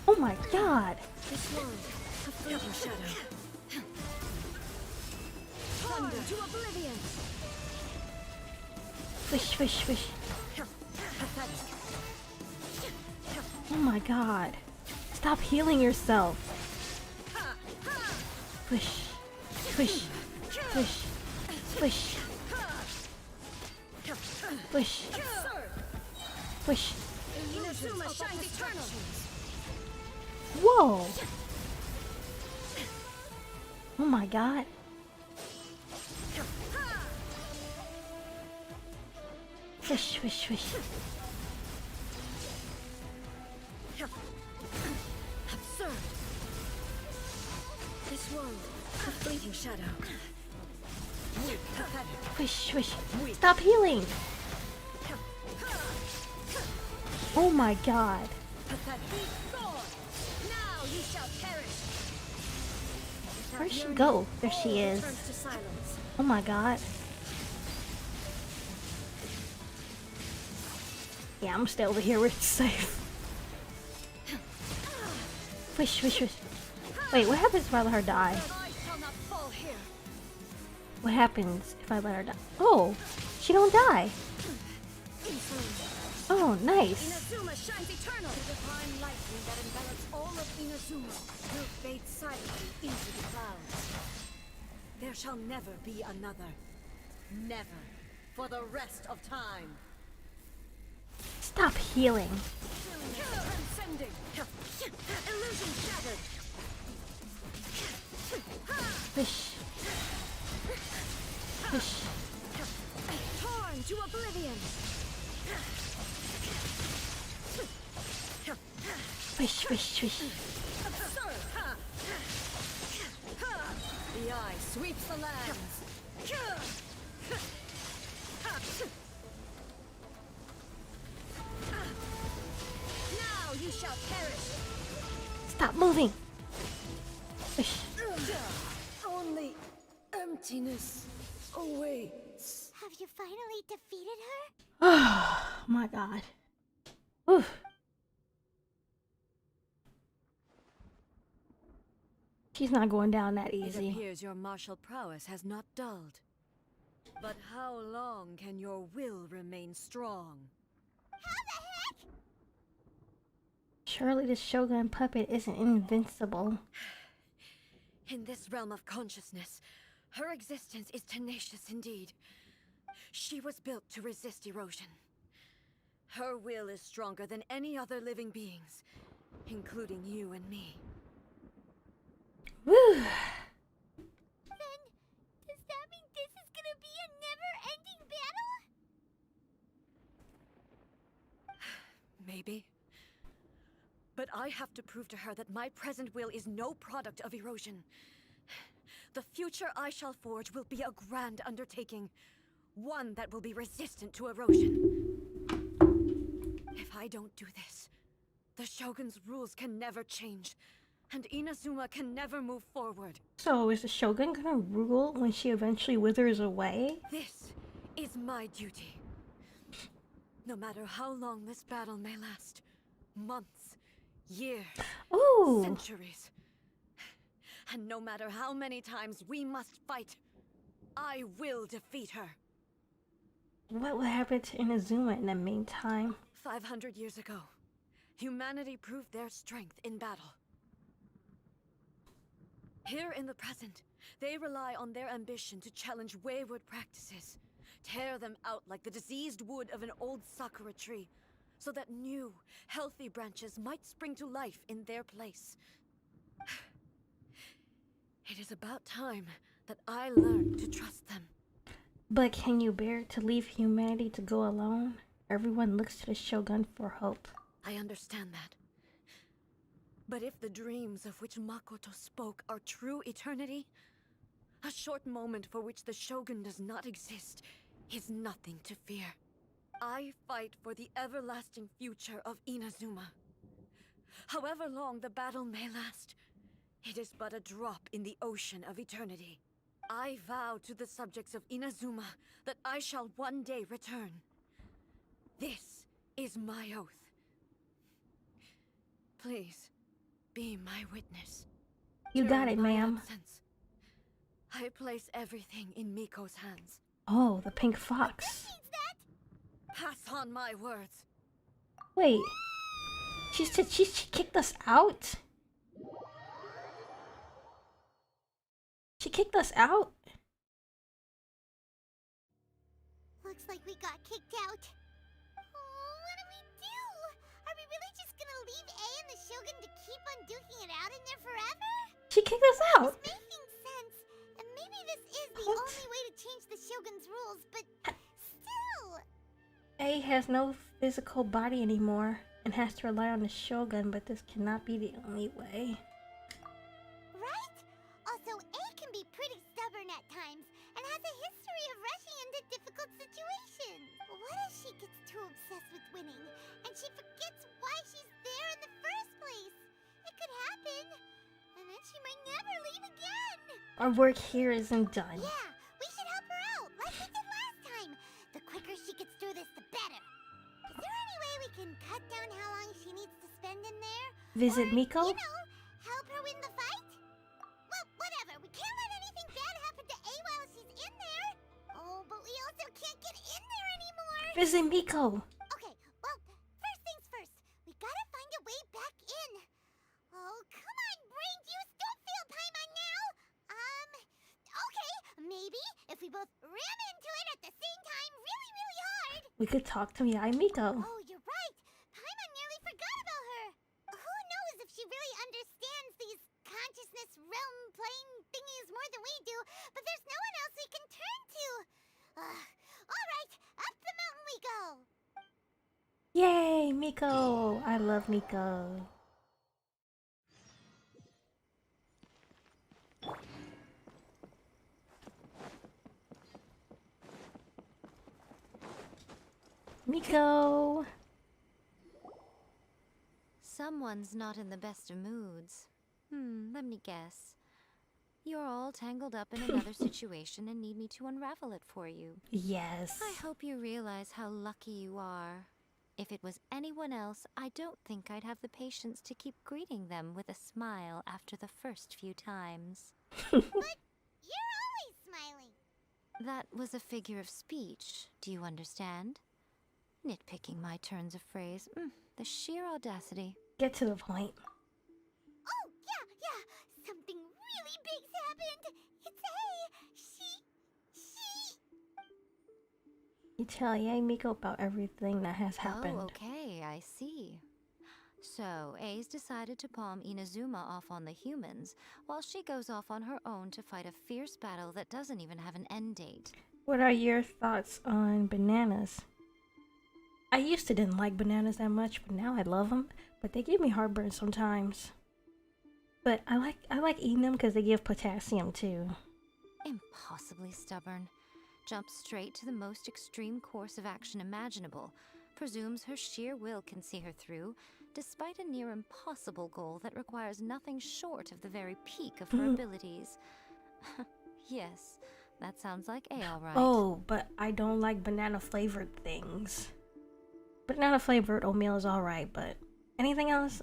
Speaker 1: Oh my god.
Speaker 6: This world, a fleeting shadow. Thunder to oblivion.
Speaker 1: Wish, wish, wish.
Speaker 6: Pathetic.
Speaker 1: Oh my god. Stop healing yourself. Wish, wish, wish, wish, wish, wish.
Speaker 6: Inazuma shines eternal.
Speaker 1: Whoa. Oh my god. Wish, wish, wish.
Speaker 6: Absurd. This world, a fleeting shadow. Weak, pathetic.
Speaker 1: Wish, wish. Stop healing. Oh my god.
Speaker 6: Pathetic. Now you shall perish.
Speaker 1: Where'd she go? There she is.
Speaker 6: Turns to silence.
Speaker 1: Oh my god. Yeah, I'm gonna stay over here where it's safe. Wish, wish, wish. Wait, what happens if I let her die?
Speaker 6: I shall not fall here.
Speaker 1: What happens if I let her die? Oh, she don't die. Oh, nice.
Speaker 6: Inazuma shines eternal. The divine lightning that envelops all of Inazuma will fade silently into the clouds. There shall never be another. Never. For the rest of time.
Speaker 1: Stop healing.
Speaker 6: Transcending. Illusion shattered.
Speaker 1: Wish. Wish.
Speaker 6: Torn to oblivion.
Speaker 1: Wish, wish, wish.
Speaker 6: Absurd. The eye sweeps the lands. Now you shall perish.
Speaker 1: Stop moving. Wish.
Speaker 6: Only emptiness awaits.
Speaker 5: Have you finally defeated her?
Speaker 1: Oh my god. Oof. She's not going down that
Speaker 6: It
Speaker 1: easy.
Speaker 6: appears your martial prowess has not dulled. But how long can your will remain strong?
Speaker 1: Surely this Shogun puppet isn't invincible.
Speaker 6: In this realm of consciousness, her existence is tenacious indeed. She was built to resist erosion. Her will is stronger than any other living being's, including you and me.
Speaker 1: Woo!
Speaker 5: Then, does that mean this is gonna be a never-ending battle?
Speaker 6: Maybe. But I have to prove to her that my present will is no product of erosion. The future I shall forge will be a grand undertaking, one that will be resistant to erosion. If I don't do this, the Shogun's rules can never change, and Inazuma can never move forward.
Speaker 1: So is the Shogun gonna rule when she eventually withers away?
Speaker 6: This is my duty. No matter how long this battle may last, months, years,
Speaker 1: Ooh!
Speaker 6: centuries. And no matter how many times we must fight, I will defeat her.
Speaker 1: What will happen to Inazuma in the meantime?
Speaker 6: 500 years ago, humanity proved their strength in battle. Here in the present, they rely on their ambition to challenge wayward practices, tear them out like the diseased wood of an old sakura tree, so that new, healthy branches might spring to life in their place. It is about time that I learn to trust them.
Speaker 1: But can you bear to leave humanity to go alone? Everyone looks to the Shogun for hope.
Speaker 6: I understand that. But if the dreams of which Makoto spoke are true eternity, a short moment for which the Shogun does not exist is nothing to fear. I fight for the everlasting future of Inazuma. However long the battle may last, it is but a drop in the ocean of eternity. I vow to the subjects of Inazuma that I shall one day return. This is my oath. Please, be my witness.
Speaker 1: You got it,
Speaker 6: During my
Speaker 1: ma'am.
Speaker 6: absence, I place everything in Miko's hands.
Speaker 1: Oh, the pink fox.
Speaker 6: Pass on my words.
Speaker 1: Wait. She said she kicked us out? She kicked us out?
Speaker 5: Looks like we got kicked out. Oh, what do we do? Are we really just gonna leave A and the Shogun to keep on duking it out in there forever?
Speaker 1: She kicked us out!
Speaker 5: It's making sense. And maybe this is the
Speaker 1: What?
Speaker 5: only way to change the Shogun's rules, but still.
Speaker 1: A has no physical body anymore and has to rely on the Shogun, but this cannot be the only way.
Speaker 5: Right? Also, A can be pretty stubborn at times and has a history of rushing into difficult situations. What if she gets too obsessed with winning and she forgets why she's there in the first place? It could happen. And then she might never leave again.
Speaker 1: Our work here isn't done.
Speaker 5: Yeah, we should help her out, like we did last time. The quicker she gets through this, the better. Is there any way we can cut down how long she needs to spend in there?
Speaker 1: Visit
Speaker 5: Or,
Speaker 1: Miko?
Speaker 5: you know, help her win the fight? Well, whatever. We can't let anything bad happen to A while she's in there. Oh, but we also can't get in there anymore.
Speaker 1: Visit Miko!
Speaker 5: Okay, well, first things first. We gotta find a way back in. Oh, come on, brain juice. Don't feel Paimon now. Okay. Maybe if we both ram into it at the same time really, really hard.
Speaker 1: We could talk to Yae Miko.
Speaker 5: Oh, you're right. Paimon nearly forgot about her. Who knows if she really understands these consciousness realm plane thingies more than we do, but there's no one else we can turn to. All right, up the mountain we go.
Speaker 1: Yay, Miko! I love Miko. Miko!
Speaker 9: Someone's not in the best of moods. Let me guess. You're all tangled up in another situation and need me to unravel it for you.
Speaker 1: Yes.
Speaker 9: I hope you realize how lucky you are. If it was anyone else, I don't think I'd have the patience to keep greeting them with a smile after the first few times.
Speaker 5: But you're always smiling.
Speaker 9: That was a figure of speech, do you understand? Nitpicking my turns of phrase. The sheer audacity.
Speaker 1: Get to the point.
Speaker 5: Oh, yeah. Something really big's happened. It's she.
Speaker 1: You tell Yae Miko about everything that has happened.
Speaker 9: Oh, okay, I see. So, A's decided to palm Inazuma off on the humans, while she goes off on her own to fight a fierce battle that doesn't even have an end date.
Speaker 1: What are your thoughts on bananas? I used to didn't like bananas that much, but now I love them. But they give me heartburn sometimes. But I like eating them because they give potassium too.
Speaker 9: Impossibly stubborn. Jumps straight to the most extreme course of action imaginable. Presumes her sheer will can see her through, despite a near impossible goal that requires nothing short of the very peak of her abilities. Yes, that sounds like A all right.
Speaker 1: Oh, but I don't like banana flavored things. Banana flavored oatmeal is alright, but anything else?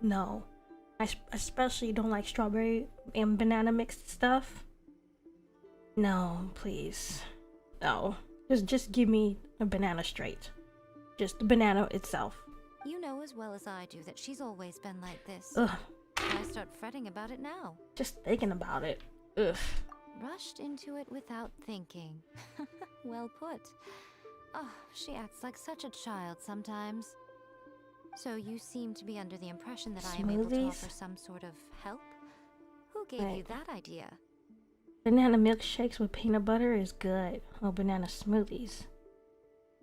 Speaker 1: No. I especially don't like strawberry and banana mixed stuff. No, please. No. Just give me a banana straight. Just the banana itself.
Speaker 9: You know as well as I do that she's always been like this.
Speaker 1: Ugh.
Speaker 9: Why start fretting about it now?
Speaker 1: Just thinking about it. Ugh.
Speaker 9: Rushed into it without thinking. Well put. Oh, she acts like such a child sometimes. So you seem to be under the impression that I am able to offer some sort of help? Who gave you that idea?
Speaker 1: Banana milkshakes with peanut butter is good. Or banana smoothies.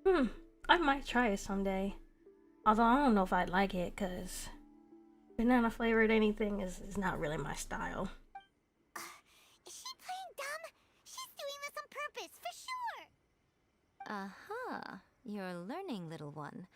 Speaker 1: I might try it someday. Although I don't know if I'd like it, because banana flavored anything is not really my style.
Speaker 5: Is she playing dumb? She's doing this on purpose, for sure.
Speaker 9: Uh-huh. You're learning, little one.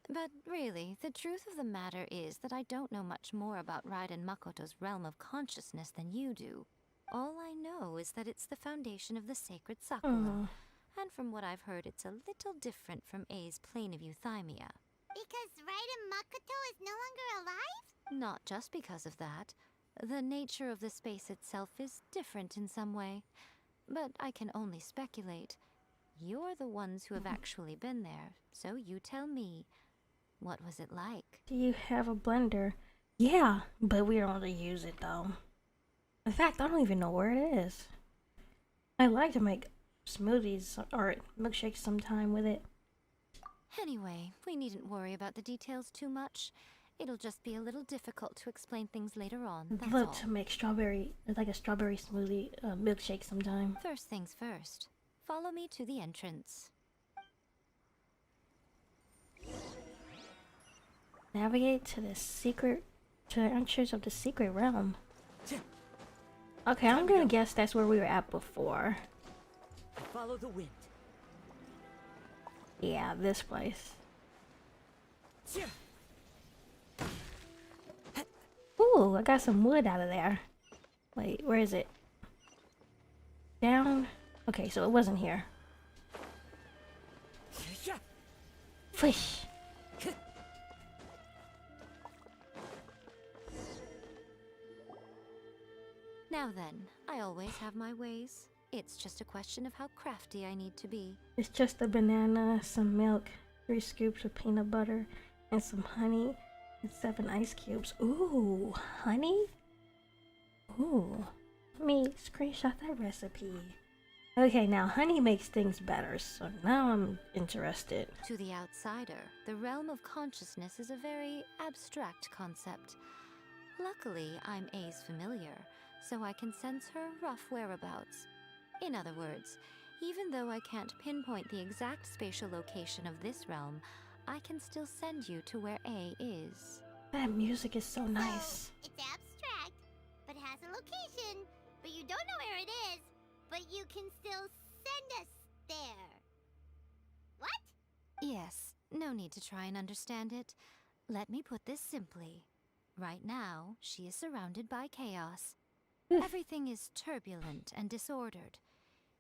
Speaker 9: But really, the truth of the matter is that I don't know much more about Raiden Makoto's realm of consciousness than you do. All I know is that it's the foundation of the sacred Sakura. And from what I've heard, it's a little different from A's plane of euthymia.
Speaker 5: Because Raiden Makoto is no longer alive?
Speaker 9: Not just because of that. The nature of the space itself is different in some way. But I can only speculate. You're the ones who have actually been there, so you tell me. What was it like?
Speaker 1: Do you have a blender? Yeah, but we don't really use it though. In fact, I don't even know where it is. I like to make smoothies or milkshakes sometime with it.
Speaker 9: Anyway, we needn't worry about the details too much. It'll just be a little difficult to explain things later on, that's
Speaker 1: I'd love
Speaker 9: all.
Speaker 1: to make a strawberry smoothie milkshake sometime.
Speaker 9: First things first. Follow me to the entrance.
Speaker 1: Navigate to the entrance of the secret realm. Okay, I'm gonna guess that's where we were at before.
Speaker 10: Follow the wind.
Speaker 1: Yeah, this place. Ooh, I got some wood out of there. Wait, where is it? Down? Okay, so it wasn't here. Fish.
Speaker 9: Now then, I always have my ways. It's just a question of how crafty I need to be.
Speaker 1: It's just a banana, some milk, 3 scoops of peanut butter, and some honey, and 7 ice cubes. Ooh, honey? Ooh, let me screenshot that recipe. Okay, now honey makes things better, so now I'm interested.
Speaker 9: To the outsider, the realm of consciousness is a very abstract concept. Luckily, I'm A's familiar, so I can sense her rough whereabouts. In other words, even though I can't pinpoint the exact spatial location of this realm, I can still send you to where A is.
Speaker 1: That music is so nice.
Speaker 5: So, it's abstract, but has a location, but you don't know where it is, but you can still send us there. What?
Speaker 9: Yes, no need to try and understand it. Let me put this simply. Right now, she is surrounded by chaos. Everything is turbulent and disordered.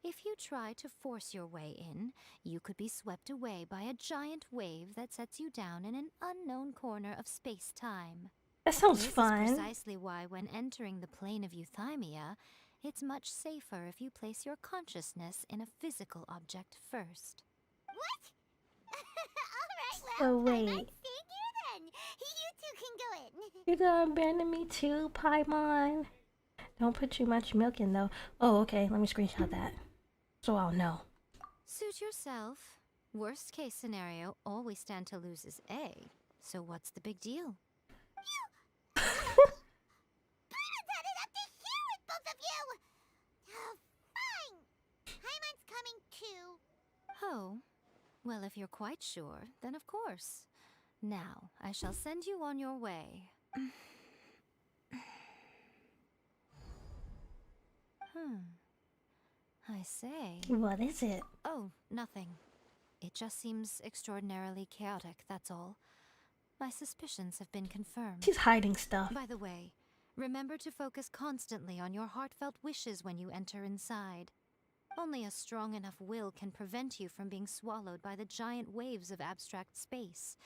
Speaker 9: If you try to force your way in, you could be swept away by a giant wave that sets you down in an unknown corner of space-time.
Speaker 1: That sounds
Speaker 9: This
Speaker 1: fun.
Speaker 9: is precisely why when entering the plane of euthymia, it's much safer if you place your consciousness in a physical object first.
Speaker 5: What? Alright,
Speaker 1: Oh,
Speaker 5: well, I'm
Speaker 1: wait.
Speaker 5: not staying here then. You two can go in.
Speaker 1: You're gonna abandon me too, Paimon? Don't put too much milk in though. Oh, okay, let me screenshot that. So I'll know.
Speaker 9: Suit yourself. Worst case scenario, all we stand to lose is A. So what's the big deal?
Speaker 5: Paimon's had it up to here with both of you! Oh, fine! Paimon's coming too.
Speaker 9: Oh, well, if you're quite sure, then of course. Now, I shall send you on your way. I say.
Speaker 1: What is it?
Speaker 9: Oh, nothing. It just seems extraordinarily chaotic, that's all. My suspicions have been confirmed.
Speaker 1: She's hiding stuff.
Speaker 9: By the way, remember to focus constantly on your heartfelt wishes when you enter inside. Only a strong enough will can prevent you from being swallowed by the giant waves of abstract space.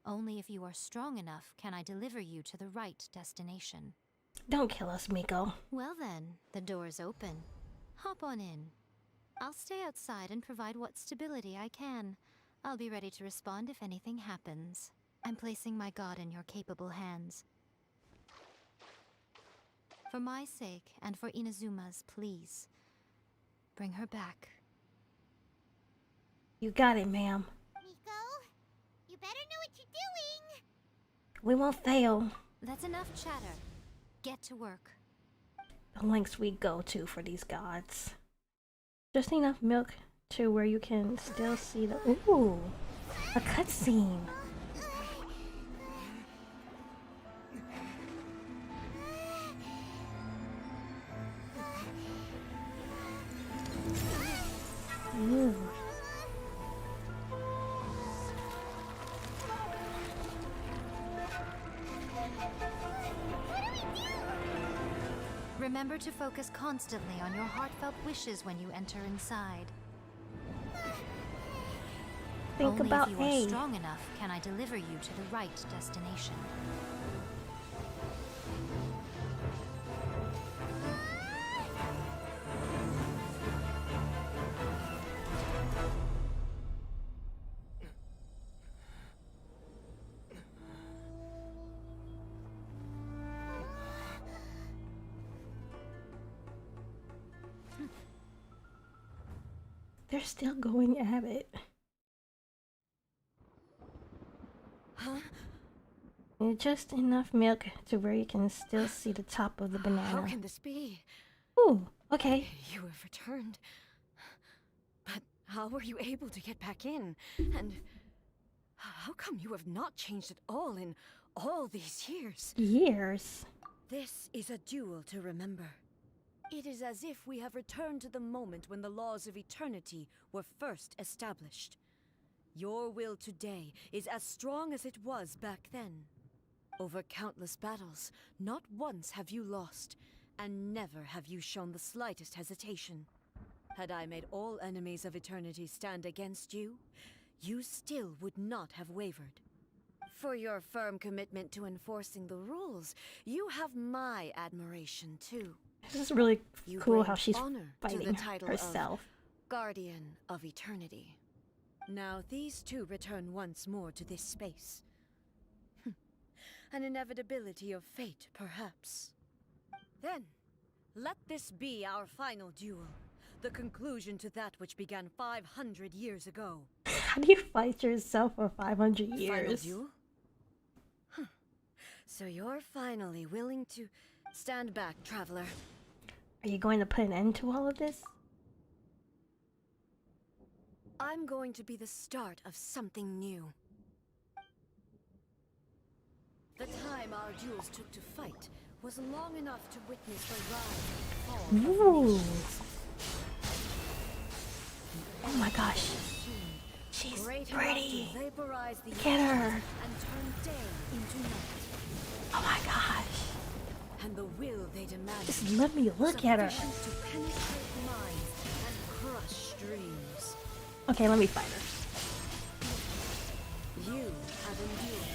Speaker 9: Only if you are strong enough can I deliver you to the right destination.
Speaker 1: Don't kill us, Miko.
Speaker 9: Well then, the door is open. Hop on in. I'll stay outside and provide what stability I can. I'll be ready to respond if anything happens. I'm placing my god in your capable hands. For my sake, and for Inazuma's, please. Bring her back.
Speaker 1: You got it, ma'am.
Speaker 5: Miko, you better know what you're doing!
Speaker 1: We won't fail.
Speaker 9: That's enough chatter. Get to work.
Speaker 1: The lengths we go to for these gods. Just enough milk to where you can still see the... Ooh! A cutscene! Ooh.
Speaker 9: Remember to focus constantly on your heartfelt wishes when you enter inside.
Speaker 1: Think
Speaker 9: Only
Speaker 1: about
Speaker 9: if you
Speaker 1: A.
Speaker 9: are strong enough can I deliver you to the right destination.
Speaker 1: They're still going at it.
Speaker 6: Huh?
Speaker 1: Just enough milk to where you can still see the top of the
Speaker 6: How
Speaker 1: banana.
Speaker 6: can this be?
Speaker 1: Ooh, okay.
Speaker 6: You have returned. But how were you able to get back in? And how come you have not changed at all in all these years?
Speaker 1: Years.
Speaker 6: This is a duel to remember. It is as if we have returned to the moment when the laws of eternity were first established. Your will today is as strong as it was back then. Over countless battles, not once have you lost, and never have you shown the slightest hesitation. Had I made all enemies of eternity stand against you, you still would not have wavered. For your firm commitment to enforcing the rules, you have my admiration too.
Speaker 1: This is really
Speaker 6: You
Speaker 1: cool
Speaker 6: bring
Speaker 1: how she's
Speaker 6: honor to
Speaker 1: fighting
Speaker 6: the title
Speaker 1: herself.
Speaker 6: of Guardian of Eternity. Now these two return once more to this space. An inevitability of fate, perhaps. Then, let this be our final duel. The conclusion to that which began 500 years ago.
Speaker 1: How do you fight yourself for 500
Speaker 6: Final
Speaker 1: years?
Speaker 6: duel? Huh. So you're finally willing to stand back, traveler.
Speaker 1: Are you going to put an end to all of this?
Speaker 6: I'm going to be the start of something new. The time our duels took to fight was long enough to witness the rise and fall of
Speaker 1: Ooh.
Speaker 6: nations.
Speaker 1: Oh my gosh.
Speaker 6: Soon,
Speaker 1: She's
Speaker 6: great enough
Speaker 1: pretty.
Speaker 6: to vaporize the
Speaker 1: Look at her.
Speaker 6: and turn day into night.
Speaker 1: Oh my gosh.
Speaker 6: And the will they demand
Speaker 1: Just let me look at her.
Speaker 6: sufficient to penetrate minds and crush dreams.
Speaker 1: Okay, let me fight her.
Speaker 6: You have endured.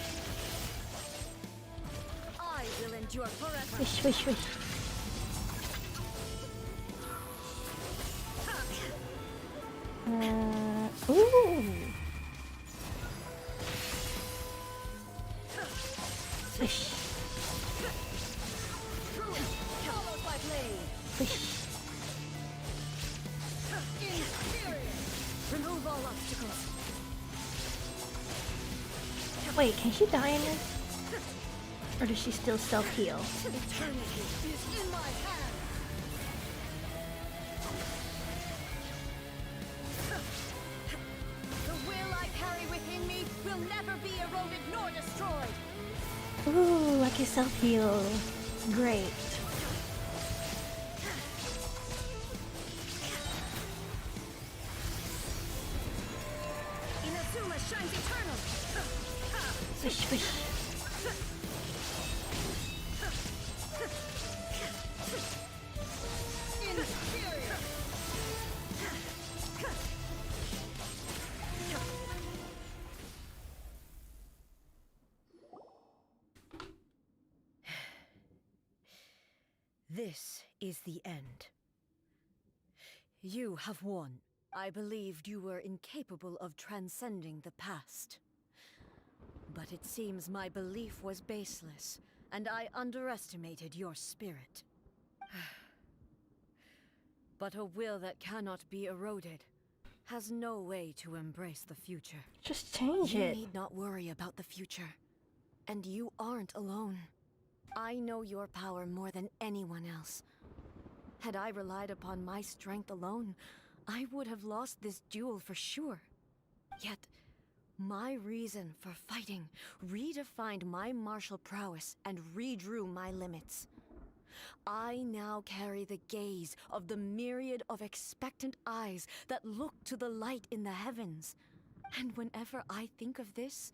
Speaker 6: I will endure forever.
Speaker 1: Wish, wish, wish. Ooh. Swish.
Speaker 6: Followed by blade.
Speaker 1: Swish.
Speaker 6: Inferior. Remove all obstacles.
Speaker 1: Wait, can she die in this? Or does she still self-heal?
Speaker 10: Eternity is in my hand. The will I carry within me will never be eroded nor destroyed.
Speaker 1: Ooh, I can self-heal. Great.
Speaker 10: Inazuma shines eternal.
Speaker 1: Swish, swish.
Speaker 10: Inferior.
Speaker 6: This is the end. You have won. I believed you were incapable of transcending the past. But it seems my belief was baseless, and I underestimated your spirit. But a will that cannot be eroded has no way to embrace the future.
Speaker 1: Just change
Speaker 6: You
Speaker 1: it.
Speaker 6: need not worry about the future. And you aren't alone. I know your power more than anyone else. Had I relied upon my strength alone, I would have lost this duel for sure. Yet, my reason for fighting redefined my martial prowess and redrew my limits. I now carry the gaze of the myriad of expectant eyes that look to the light in the heavens. And whenever I think of this,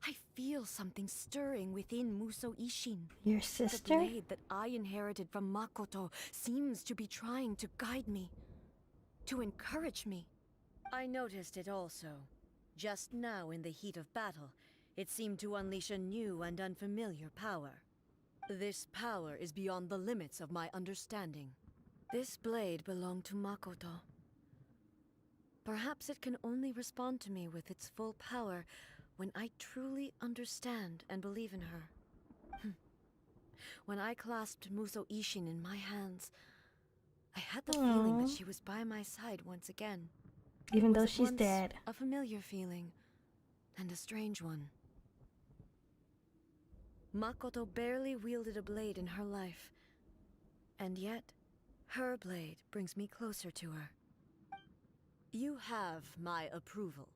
Speaker 6: I feel something stirring within Muso Ishin.
Speaker 1: Your
Speaker 6: The
Speaker 1: sister?
Speaker 6: blade that I inherited from Makoto seems to be trying to guide me, to encourage me. I noticed it also. Just now in the heat of battle, it seemed to unleash a new and unfamiliar power. This power is beyond the limits of my understanding. This blade belonged to Makoto. Perhaps it can only respond to me with its full power when I truly understand and believe in her. When I clasped Muso Ishin in my hands, I had the feeling that she was by my side once again.
Speaker 1: Even
Speaker 6: Was
Speaker 1: though
Speaker 6: at
Speaker 1: she's
Speaker 6: once
Speaker 1: dead.
Speaker 6: a familiar feeling, and a strange one. Makoto barely wielded a blade in her life, and yet, her blade brings me closer to her. You have my approval.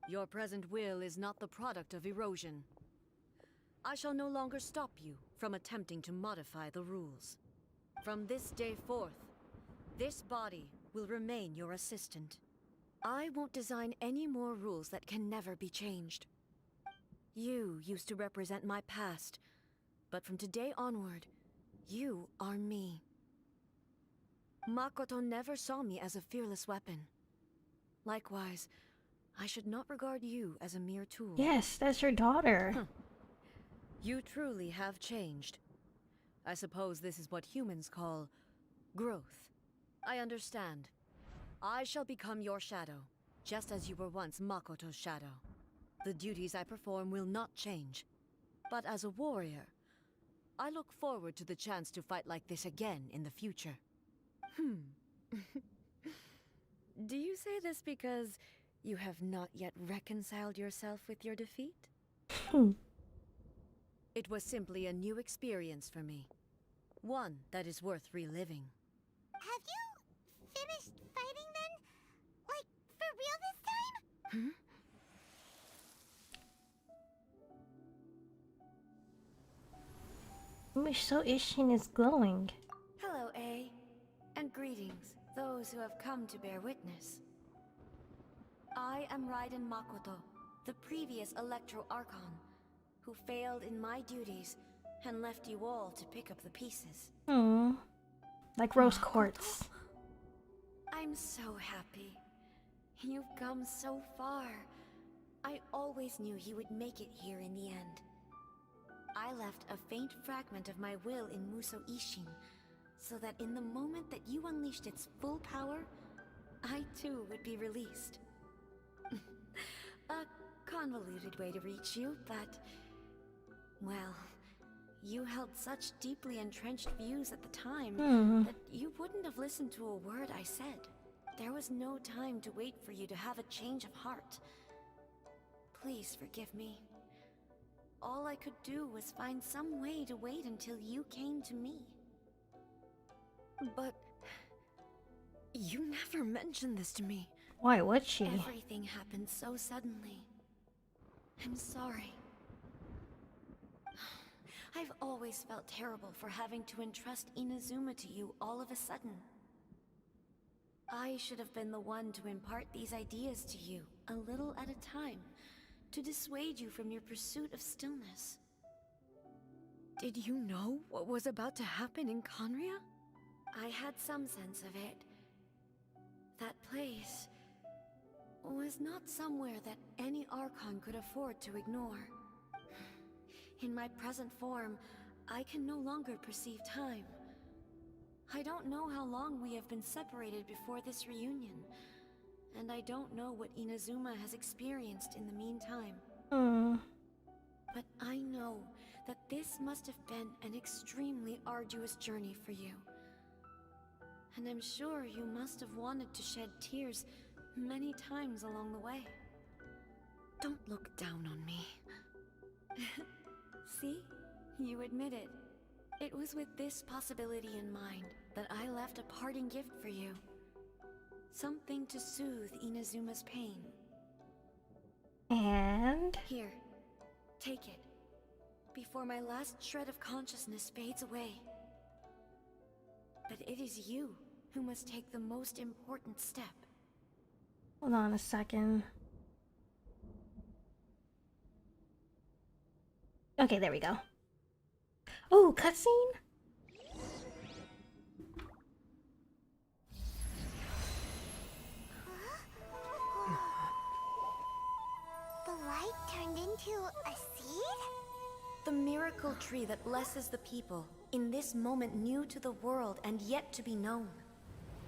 Speaker 6: Your present will is not the product of erosion. I shall no longer stop you from attempting to modify the rules. From this day forth, this body will remain your assistant. I won't design any more rules that can never be changed. You used to represent my past, but from today onward, you are me. Makoto never saw me as a fearless weapon. Likewise, I should not regard you as a mere tool.
Speaker 1: Yes, that's your daughter.
Speaker 6: You truly have changed. I suppose this is what humans call growth. I understand. I shall become your shadow, just as you were once Makoto's shadow. The duties I perform will not change. But as a warrior, I look forward to the chance to fight like this again in the future. Do you say this because you have not yet reconciled yourself with your defeat? It was simply a new experience for me. One that is worth reliving.
Speaker 5: Have you finished fighting then? Like, for real this time?
Speaker 1: Muso Ishin is glowing.
Speaker 6: Hello, A. And greetings, those who have come to bear witness. I am Raiden Makoto, the previous Electro Archon, who failed in my duties and left you all to pick up the pieces.
Speaker 1: Like rose quartz.
Speaker 6: I'm so happy. You've come so far. I always knew you would make it here in the end. I left a faint fragment of my will in Muso Ishin, so that in the moment that you unleashed its full power, I too would be released. A convoluted way to reach you, but... well, you held such deeply entrenched views at the time that you wouldn't have listened to a word I said. There was no time to wait for you to have a change of heart. Please forgive me. All I could do was find some way to wait until you came to me. But you never mentioned this to me.
Speaker 1: Why would she?
Speaker 6: Everything happened so suddenly. I'm sorry. I've always felt terrible for having to entrust Inazuma to you all of a sudden. I should have been the one to impart these ideas to you, a little at a time, to dissuade you from your pursuit of stillness. Did you know what was about to happen in Conria? I had some sense of it. That place was not somewhere that any Archon could afford to ignore. In my present form, I can no longer perceive time. I don't know how long we have been separated before this reunion, and I don't know what Inazuma has experienced in the meantime. But I know that this must have been an extremely arduous journey for you. And I'm sure you must have wanted to shed tears many times along the way. Don't look down on me. See? You admit it. It was with this possibility in mind that I left a parting gift for you. Something to soothe Inazuma's pain.
Speaker 1: And?
Speaker 6: Here, take it. Before my last shred of consciousness fades away. But it is you who must take the most important step.
Speaker 1: Hold on a second. Okay, there we go. Oh, cutscene?
Speaker 5: The light turned into a seed?
Speaker 6: The miracle tree that blesses the people, in this moment new to the world and yet to be known.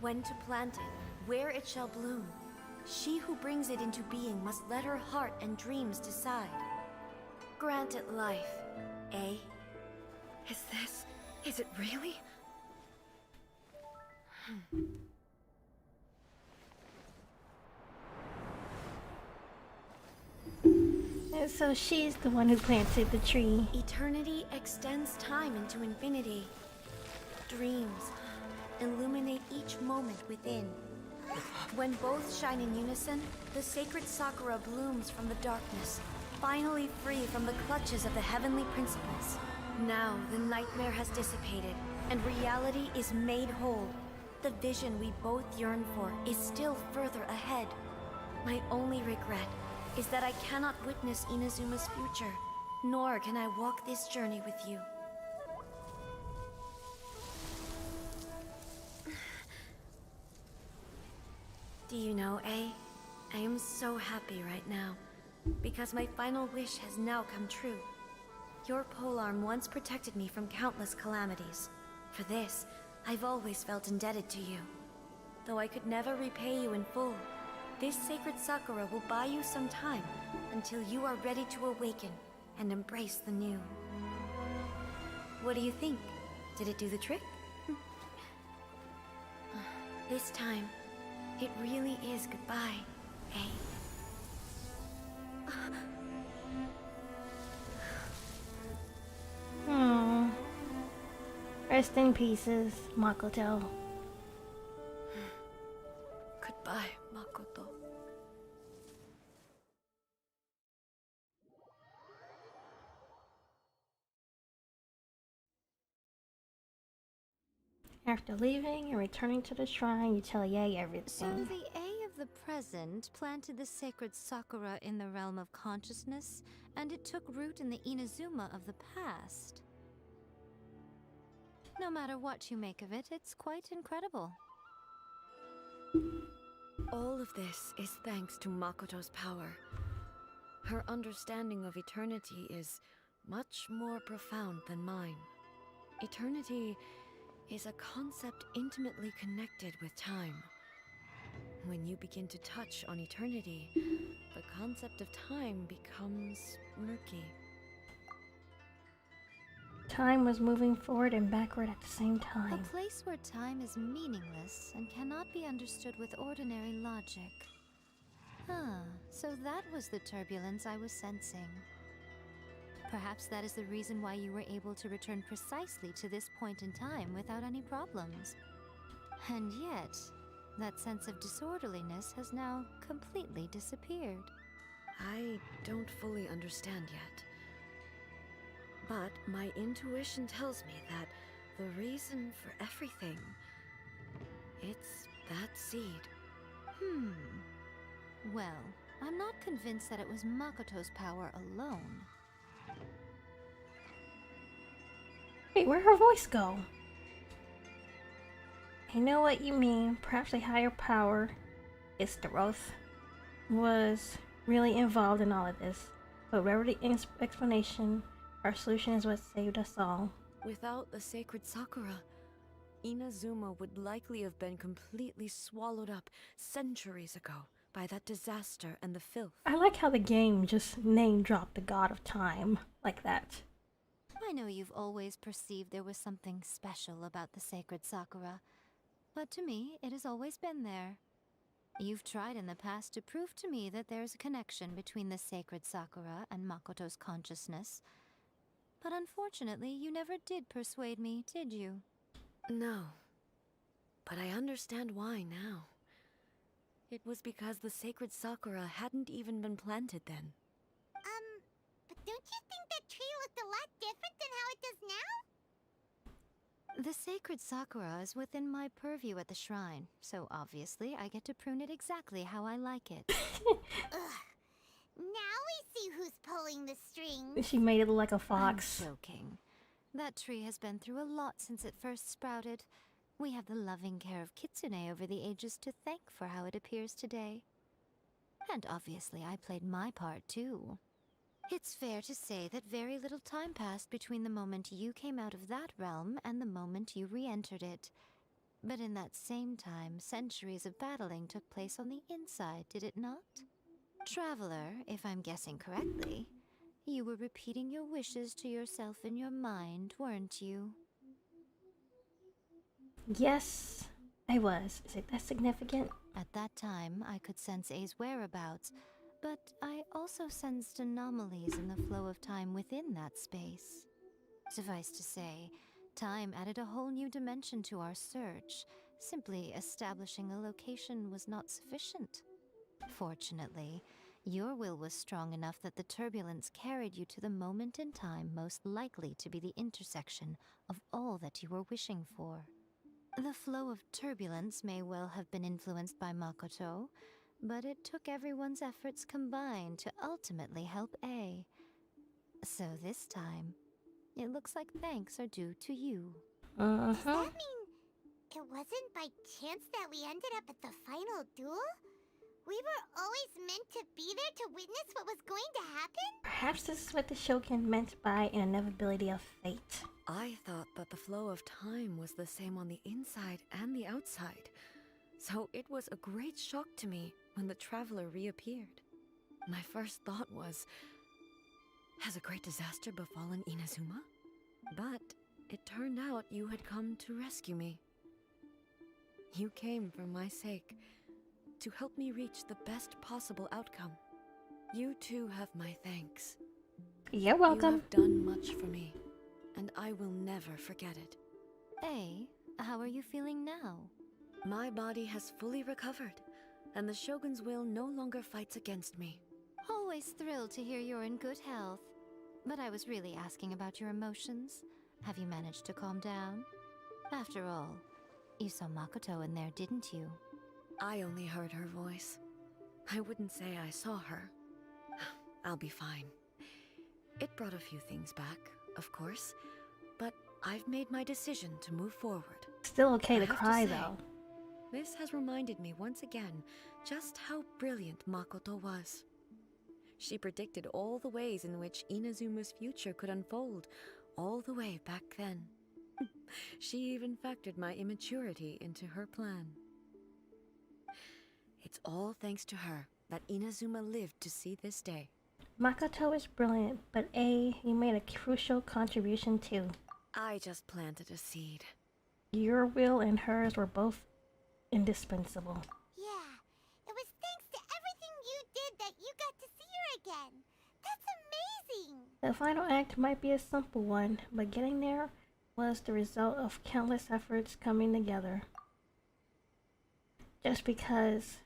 Speaker 6: When to plant it, where it shall bloom. She who brings it into being must let her heart and dreams decide. Grant it life, eh? Is it really?
Speaker 1: And so she's the one who planted the tree.
Speaker 6: Eternity extends time into infinity. Dreams illuminate each moment within. When both shine in unison, the sacred Sakura blooms from the darkness, finally free from the clutches of the heavenly principles. Now the nightmare has dissipated, and reality is made whole. The vision we both yearn for is still further ahead. My only regret is that I cannot witness Inazuma's future, nor can I walk this journey with you. Do you know, I am so happy right now, because my final wish has now come true. Your polearm once protected me from countless calamities. For this, I've always felt indebted to you. Though I could never repay you in full, this sacred Sakura will buy you some time until you are ready to awaken and embrace the new. What do you think? Did it do the trick? This time, it really is goodbye, eh?
Speaker 1: Rest in pieces, Makoto.
Speaker 6: Goodbye, Makoto.
Speaker 1: After leaving and returning to the shrine, you tell Yae
Speaker 9: So
Speaker 1: everything.
Speaker 9: the A of the present planted the sacred Sakura in the realm of consciousness, and it took root in the Inazuma of the past. No matter what you make of it, it's quite incredible.
Speaker 6: All of this is thanks to Makoto's power. Her understanding of eternity is much more profound than mine. Eternity is a concept intimately connected with time. When you begin to touch on eternity, the concept of time becomes murky.
Speaker 1: Time was moving forward and backward at the same
Speaker 9: A
Speaker 1: time.
Speaker 9: place where time is meaningless and cannot be understood with ordinary logic. So that was the turbulence I was sensing. Perhaps that is the reason why you were able to return precisely to this point in time without any problems. And yet, that sense of disorderliness has now completely disappeared.
Speaker 6: I don't fully understand yet. But my intuition tells me that the reason for everything, it's that seed.
Speaker 9: Well, I'm not convinced that it was Makoto's power alone.
Speaker 1: Wait, where'd her voice go? I know what you mean. Perhaps a higher power, its growth, was really involved in all of this. But whatever the explanation, our solution is what saved us all.
Speaker 6: Without the sacred Sakura, Inazuma would likely have been completely swallowed up centuries ago by that disaster and the filth.
Speaker 1: I like how the game just name-dropped the god of time like that.
Speaker 9: I know you've always perceived there was something special about the sacred Sakura, but to me, it has always been there. You've tried in the past to prove to me that there's a connection between the sacred Sakura and Makoto's consciousness, but unfortunately, you never did persuade me, did you?
Speaker 6: No, but I understand why now. It was because the sacred Sakura hadn't even been planted then.
Speaker 5: But don't you think that tree looked a lot different than how it does now?
Speaker 9: The sacred Sakura is within my purview at the shrine, so obviously I get to prune it exactly how I like it.
Speaker 5: Ugh. Now we see who's pulling the strings.
Speaker 1: She made it look like a fox.
Speaker 9: I'm joking. That tree has been through a lot since it first sprouted. We have the loving care of Kitsune over the ages to thank for how it appears today. And obviously I played my part too. It's fair to say that very little time passed between the moment you came out of that realm and the moment you re-entered it. But in that same time, centuries of battling took place on the inside, did it not? Traveler, if I'm guessing correctly, you were repeating your wishes to yourself in your mind, weren't you?
Speaker 1: Yes, I was. Is it that significant?
Speaker 9: At that time, I could sense A's whereabouts, but I also sensed anomalies in the flow of time within that space. Suffice to say, time added a whole new dimension to our search. Simply establishing a location was not sufficient. Fortunately, your will was strong enough that the turbulence carried you to the moment in time most likely to be the intersection of all that you were wishing for. The flow of turbulence may well have been influenced by Makoto, but it took everyone's efforts combined to ultimately help A. So this time, it looks like thanks are due to you.
Speaker 5: Does that mean it wasn't by chance that we ended up at the final duel? We were always meant to be there to witness what was going to happen?
Speaker 1: Perhaps this is what the Shogun meant by an inevitability of fate.
Speaker 6: I thought that the flow of time was the same on the inside and the outside, so it was a great shock to me when the traveler reappeared. My first thought was, has a great disaster befallen Inazuma? But it turned out you had come to rescue me. You came for my sake, to help me reach the best possible outcome. You too have my thanks.
Speaker 1: You're welcome.
Speaker 6: You have done much for me, and I will never forget it.
Speaker 9: A, how are you feeling now?
Speaker 6: My body has fully recovered, and the Shogun's will no longer fights against me.
Speaker 9: Always thrilled to hear you're in good health. But I was really asking about your emotions. Have you managed to calm down? After all, you saw Makoto in there, didn't you?
Speaker 6: I only heard her voice. I wouldn't say I saw her. I'll be fine. It brought a few things back, of course, but I've made my decision to move forward.
Speaker 1: Still okay to
Speaker 6: I have
Speaker 1: cry,
Speaker 6: say,
Speaker 1: though.
Speaker 6: This has reminded me once again just how brilliant Makoto was. She predicted all the ways in which Inazuma's future could unfold, all the way back then. She even factored my immaturity into her plan. It's all thanks to her that Inazuma lived to see this day.
Speaker 1: Makoto is brilliant, but A, you made a crucial contribution too.
Speaker 6: I just planted a seed.
Speaker 1: Your will and hers were both indispensable.
Speaker 5: Yeah, it was thanks to everything you
Speaker 1: The final act might be a simple one, but getting there was the result of countless efforts coming together. Just because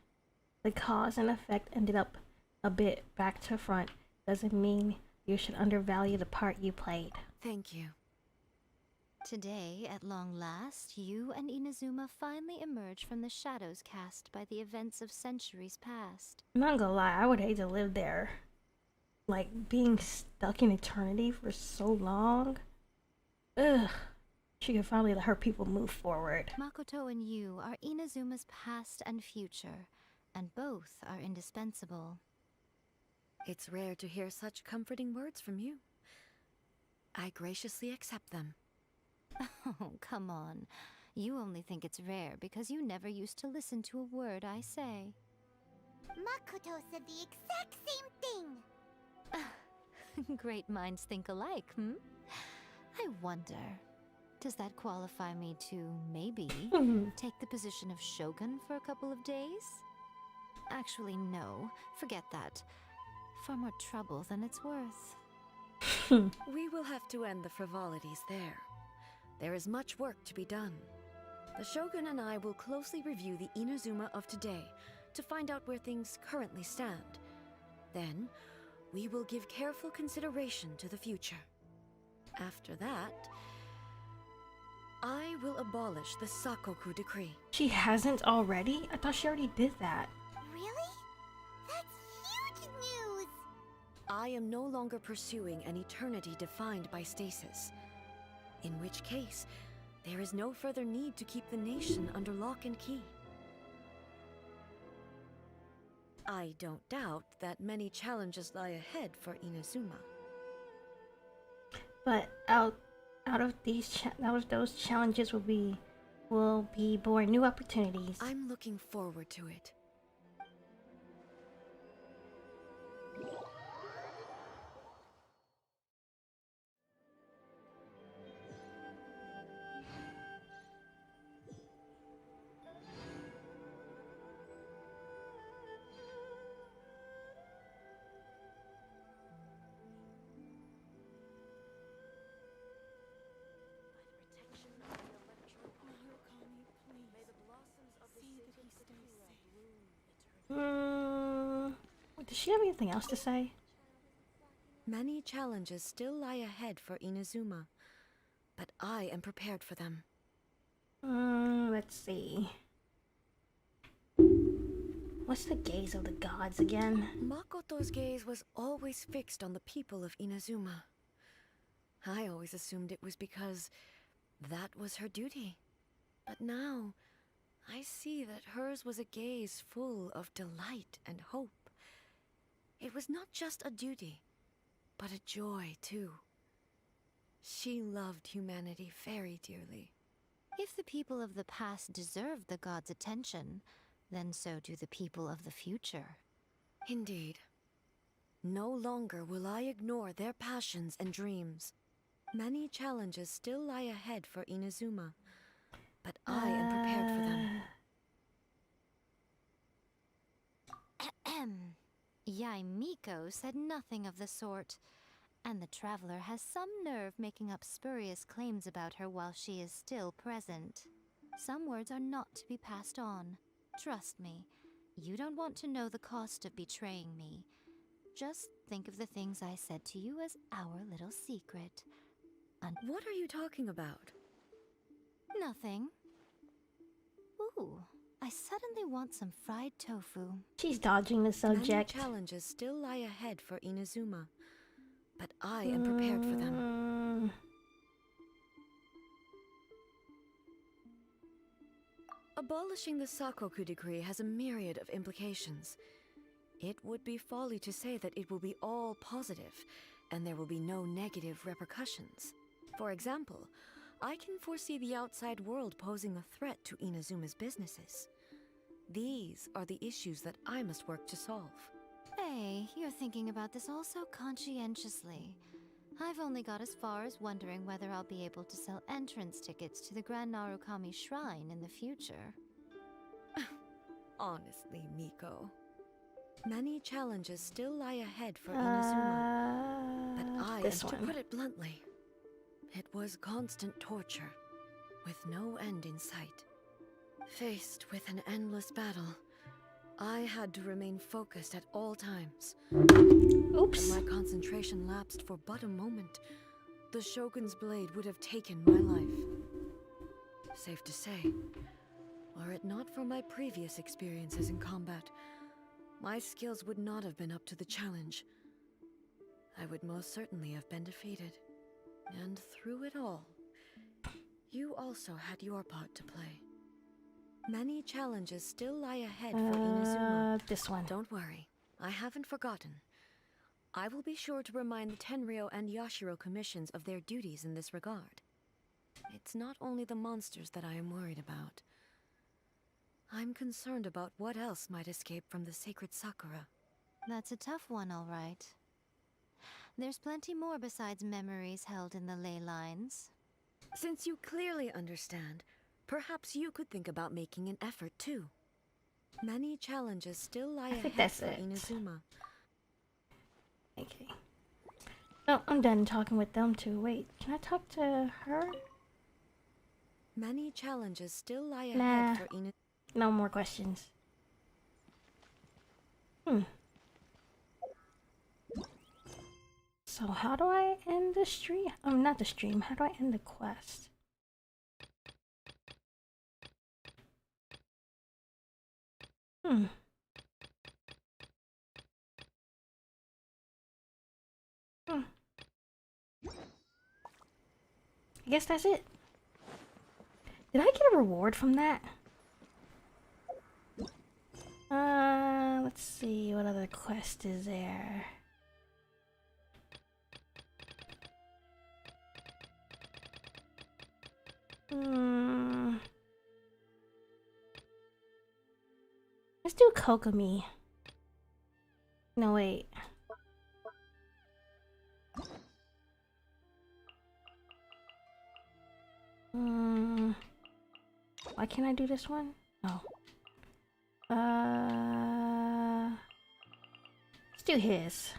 Speaker 1: the cause and effect ended up a bit back to front doesn't mean you should undervalue the part you played.
Speaker 6: Thank you.
Speaker 9: Today, at long last, you and Inazuma finally emerge from the shadows cast by the events of centuries past.
Speaker 1: I'm not gonna lie, I would hate to live there. Like, being stuck in eternity for so long. Ugh. She could finally let her people move forward.
Speaker 9: Makoto and you are Inazuma's past and future, and both are indispensable.
Speaker 6: It's rare to hear such comforting words from you. I graciously accept them.
Speaker 9: Oh, come on. You only think it's rare because you never used to listen to a word I say.
Speaker 5: Makoto said the exact same thing!
Speaker 9: Great minds think alike, hmm? I wonder, does that qualify me to maybe take the position of shogun for a couple of days? Actually, no. Forget that. Far more trouble than it's worth.
Speaker 6: We will have to end the frivolities there. There is much work to be done. The Shogun and I will closely review the Inazuma of today to find out where things currently stand. Then, we will give careful consideration to the future. After that, I will abolish the Sakoku decree.
Speaker 1: She hasn't already? I thought she already did that.
Speaker 5: Really? That's huge news!
Speaker 6: I am no longer pursuing an eternity defined by stasis. In which case, there is no further need to keep the nation under lock and key. I don't doubt that many challenges lie ahead for Inazuma.
Speaker 1: But out of those challenges will be born new opportunities.
Speaker 6: I'm looking forward to it.
Speaker 1: Does she have anything else to say?
Speaker 6: Many challenges still lie ahead for Inazuma, but I am prepared for them.
Speaker 1: Let's see. What's the gaze of the gods again?
Speaker 6: Makoto's gaze was always fixed on the people of Inazuma. I always assumed it was because that was her duty. But now, I see that hers was a gaze full of delight and hope. It was not just a duty, but a joy, too. She loved humanity very dearly.
Speaker 9: If the people of the past deserve the gods' attention, then so do the people of the future.
Speaker 6: Indeed. No longer will I ignore their passions and dreams. Many challenges still lie ahead for Inazuma, but I am prepared for them.
Speaker 9: Yae Miko said nothing of the sort, and the traveler has some nerve making up spurious claims about her while she is still present. Some words are not to be passed on. Trust me, you don't want to know the cost of betraying me. Just think of the things I said to you as our little secret.
Speaker 6: What are you talking about?
Speaker 9: Nothing. Ooh, I suddenly want some fried tofu.
Speaker 1: She's dodging the subject.
Speaker 6: Many challenges still lie ahead for Inazuma, but I am prepared for them. Abolishing the Sakoku decree has a myriad of implications. It would be folly to say that it will be all positive, and there will be no negative repercussions. For example, I can foresee the outside world posing a threat to Inazuma's businesses. These are the issues that I must work to solve.
Speaker 9: Hey, you're thinking about this all so conscientiously. I've only got as far as wondering whether I'll be able to sell entrance tickets to the Grand Narukami Shrine in the future.
Speaker 6: Honestly, Miko. Many challenges still lie ahead for Inazuma, but
Speaker 1: This
Speaker 6: To
Speaker 1: one.
Speaker 6: put it bluntly, it was constant torture, with no end in sight. Faced with an endless battle, I had to remain focused at all times.
Speaker 1: Oops.
Speaker 6: If my concentration lapsed for but a moment, the Shogun's blade would have taken my life. Safe to say, were it not for my previous experiences in combat, my skills would not have been up to the challenge. I would most certainly have been defeated. And through it all, you also had your part to play. Many challenges still lie ahead for Inazuma.
Speaker 1: This one.
Speaker 6: Don't worry, I haven't forgotten. I will be sure to remind the Tenryou and Yashiro commissions of their duties in this regard. It's not only the monsters that I am worried about. I'm concerned about what else might escape from the sacred Sakura.
Speaker 9: That's a tough one, all right. There's plenty more besides memories held in the ley lines.
Speaker 6: Since you clearly understand, perhaps you could think about making an effort too. Many challenges still lie ahead
Speaker 1: that's
Speaker 6: for
Speaker 1: it.
Speaker 6: Inazuma.
Speaker 1: Okay. Oh, I'm done talking with them too. Wait, can I talk to her?
Speaker 6: Many challenges still lie
Speaker 1: Nah.
Speaker 6: ahead for Inazuma.
Speaker 1: No more questions. So how do I end the stream? Not the stream. How do I end the quest? I guess that's it. Did I get a reward from that? Let's see, what other quest is there? Let's do Kokomi. No, wait. Why can't I do this one? Oh. Let's do his.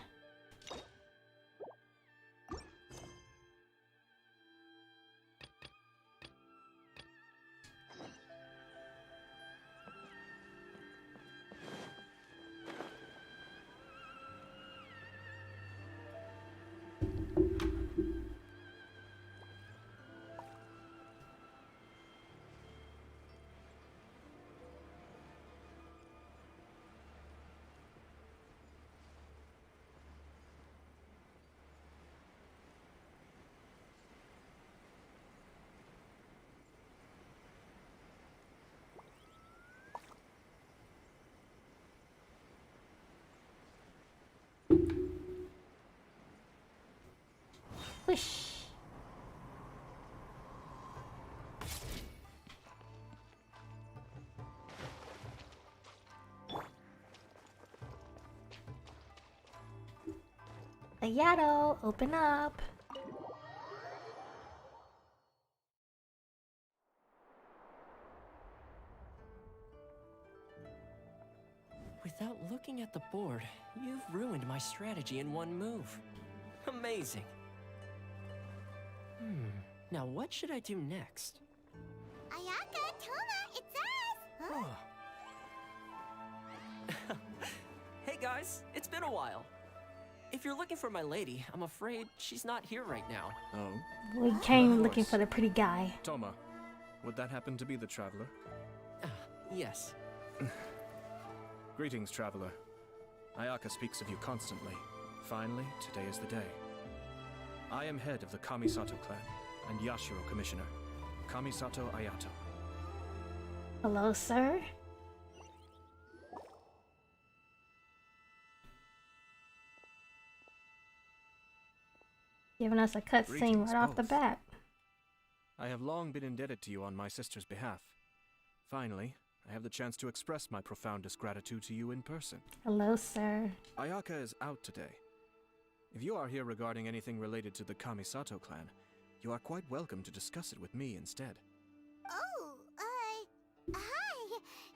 Speaker 1: Whoosh. Ayato, open up.
Speaker 11: Without looking at the board, you've ruined my strategy in one move. Amazing. Now what should I do next?
Speaker 5: Ayaka, Toma, it's us! Huh?
Speaker 11: Oh. Hey guys, it's been a while. If you're looking for my lady, I'm afraid she's not here right now.
Speaker 12: Oh?
Speaker 1: We came
Speaker 12: Of
Speaker 1: looking
Speaker 12: course.
Speaker 1: for the pretty guy.
Speaker 12: Toma, would that happen to be the traveler?
Speaker 11: Yes.
Speaker 12: Greetings, traveler. Ayaka speaks of you constantly. Finally, today is the day. I am head of the Kamisato clan and Yashiro commissioner, Kamisato Ayato.
Speaker 1: Hello, sir. Giving us a cutscene
Speaker 12: Greetings,
Speaker 1: right off the
Speaker 12: both.
Speaker 1: bat.
Speaker 12: I have long been indebted to you on my sister's behalf. Finally, I have the chance to express my profoundest gratitude to you in person.
Speaker 1: Hello, sir.
Speaker 12: Ayaka is out today. If you are here regarding anything related to the Kamisato clan, you are quite welcome to discuss it with me instead.
Speaker 5: Oh, hi!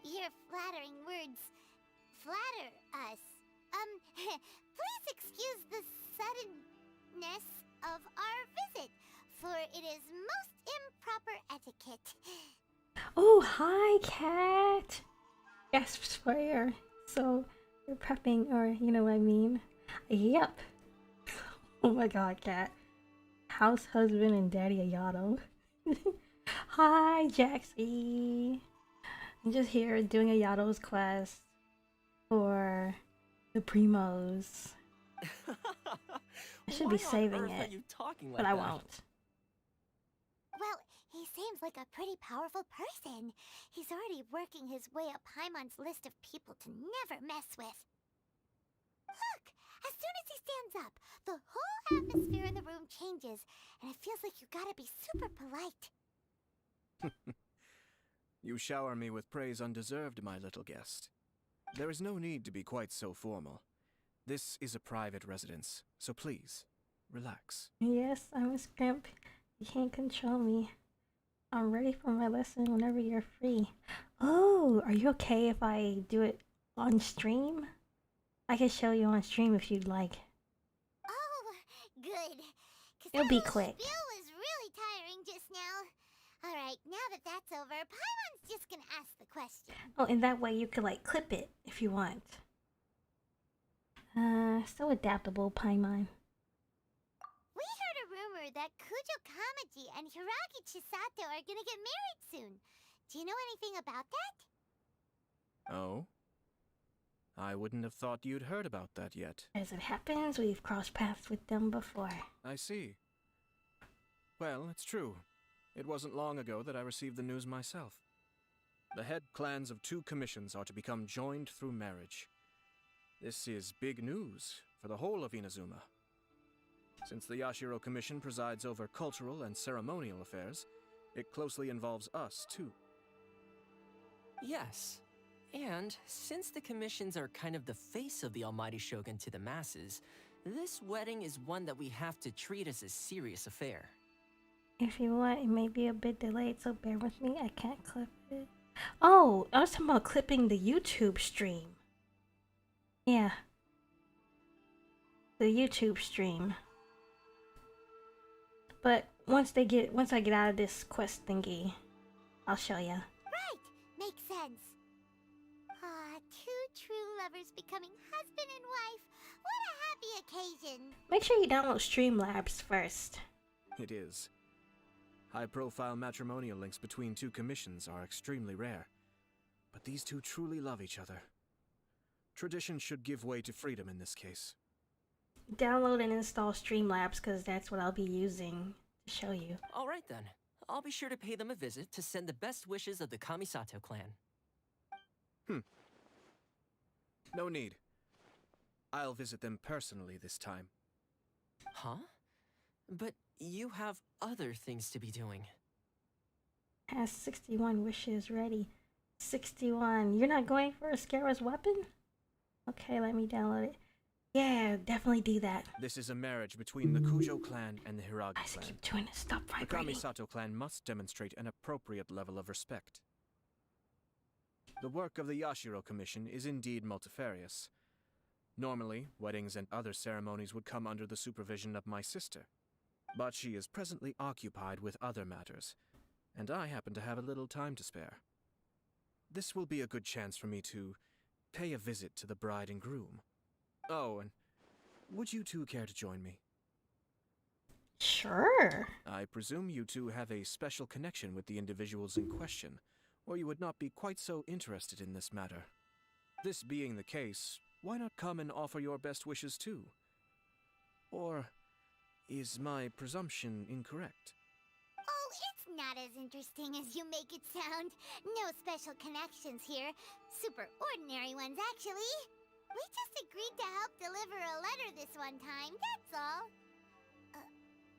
Speaker 5: Your flattering words flatter us. Please excuse the suddenness
Speaker 1: Hi, cat. Gasps for air. So you're prepping, or you know what I mean? Yep. Oh my god, cat. House husband and daddy Ayato. Hi, Jaxie. I'm just here doing Ayato's quest for the primos. I should be saving it, but I won't.
Speaker 5: Well, he seems like a pretty powerful person. He's already working his way up Paimon's list of people to never mess with. Look! As soon as he stands up, the whole atmosphere in the room changes, and it feels like you gotta be super polite.
Speaker 12: You shower me with praise undeserved, my little guest. There is no need to be quite so formal. This is a private residence, so please, relax.
Speaker 1: Yes, I'm a scrimp. You can't control me. I'm ready for my lesson whenever you're free. Oh, are you okay if I do it on stream? I can show you on stream if you'd like.
Speaker 5: Oh, good.
Speaker 1: It'll be quick.
Speaker 5: That spiel was really tiring just now. Alright, now that that's over, Paimon's just gonna ask the question.
Speaker 1: Oh, and that way you could like clip it if you want. So adaptable, Paimon.
Speaker 5: We heard a rumor that Kujo Kamaji and Hiragi Chisato are gonna get married soon. Do you know anything about that?
Speaker 12: Oh? I wouldn't have thought you'd heard about that yet.
Speaker 1: As it happens, we've crossed paths with them before.
Speaker 12: I see. Well, it's true. It wasn't long ago that I received the news myself. The head clans of 2 commissions are to become joined through marriage. This is big news for the whole of Inazuma. Since the Yashiro Commission presides over cultural and ceremonial affairs, it closely involves us, too.
Speaker 11: Yes. And since the commissions are kind of the face of the Almighty Shogun to the masses, this wedding is one that we have to treat as a serious affair.
Speaker 1: If you want, it may be a bit delayed, so bear with me. I can't clip it. Oh, I was talking about clipping the YouTube stream. Yeah. The YouTube stream. But once I get out of this quest thingy, I'll show ya.
Speaker 5: Right! Makes sense. Ah, 2 true lovers becoming husband and wife. What a happy occasion.
Speaker 1: Make sure you download Streamlabs first.
Speaker 12: It is. High-profile matrimonial links between 2 commissions are extremely rare. But these 2 truly love each other. Tradition should give way to freedom in this case.
Speaker 1: Download and install Streamlabs, because that's what I'll be using to show you.
Speaker 11: Alright then. I'll be sure to pay them a visit to send the best wishes of the Kamisato clan.
Speaker 12: No need. I'll visit them personally this time.
Speaker 11: Huh? But you have other things to be doing.
Speaker 1: Has 61 wishes ready. 61. You're not going for a Scarab's weapon? Okay, let me download it. Yeah, definitely do that.
Speaker 12: This is a marriage between the Kujo clan and the Hiragi
Speaker 1: I just
Speaker 12: clan.
Speaker 1: keep doing it. Stop vibrating.
Speaker 12: The Kamisato clan must demonstrate an appropriate level of respect. The work of the Yashiro Commission is indeed multifarious. Normally, weddings and other ceremonies would come under the supervision of my sister. But she is presently occupied with other matters, and I happen to have a little time to spare. This will be a good chance for me to pay a visit to the bride and groom. Oh, and would you 2 care to join me?
Speaker 1: Sure.
Speaker 12: I presume you 2 have a special connection with the individuals in question, or you would not be quite so interested in this matter. This being the case, why not come and offer your best wishes too? Or is my presumption incorrect?
Speaker 5: Oh, it's not as interesting as you make it sound. No special connections here. Super ordinary ones, actually. We just agreed to help deliver a letter this one time, that's all.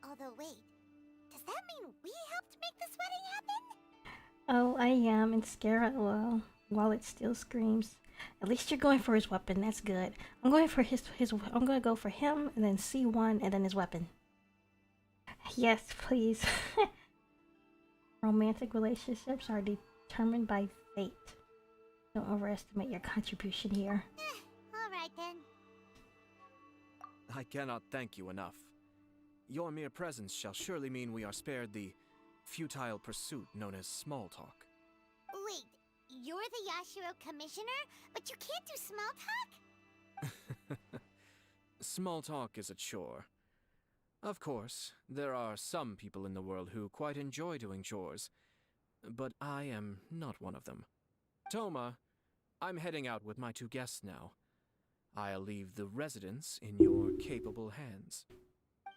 Speaker 5: Although wait, does that mean we helped make this wedding happen?
Speaker 1: Oh, I am, and scare it while it still screams. At least you're going for his weapon, that's good. I'm going for I'm gonna go for him, and then C1, and then his weapon. Yes, please. Romantic relationships are determined by fate. Don't overestimate your contribution here.
Speaker 5: Alright then.
Speaker 12: I cannot thank you enough. Your mere presence shall surely mean we are spared the futile pursuit known as small talk.
Speaker 5: Wait, you're the Yashiro commissioner, but you can't do small talk?
Speaker 12: Small talk is a chore. Of course, there are some people in the world who quite enjoy doing chores, but I am not one of them. Toma, I'm heading out with my 2 guests now. I'll leave the residence in your capable hands.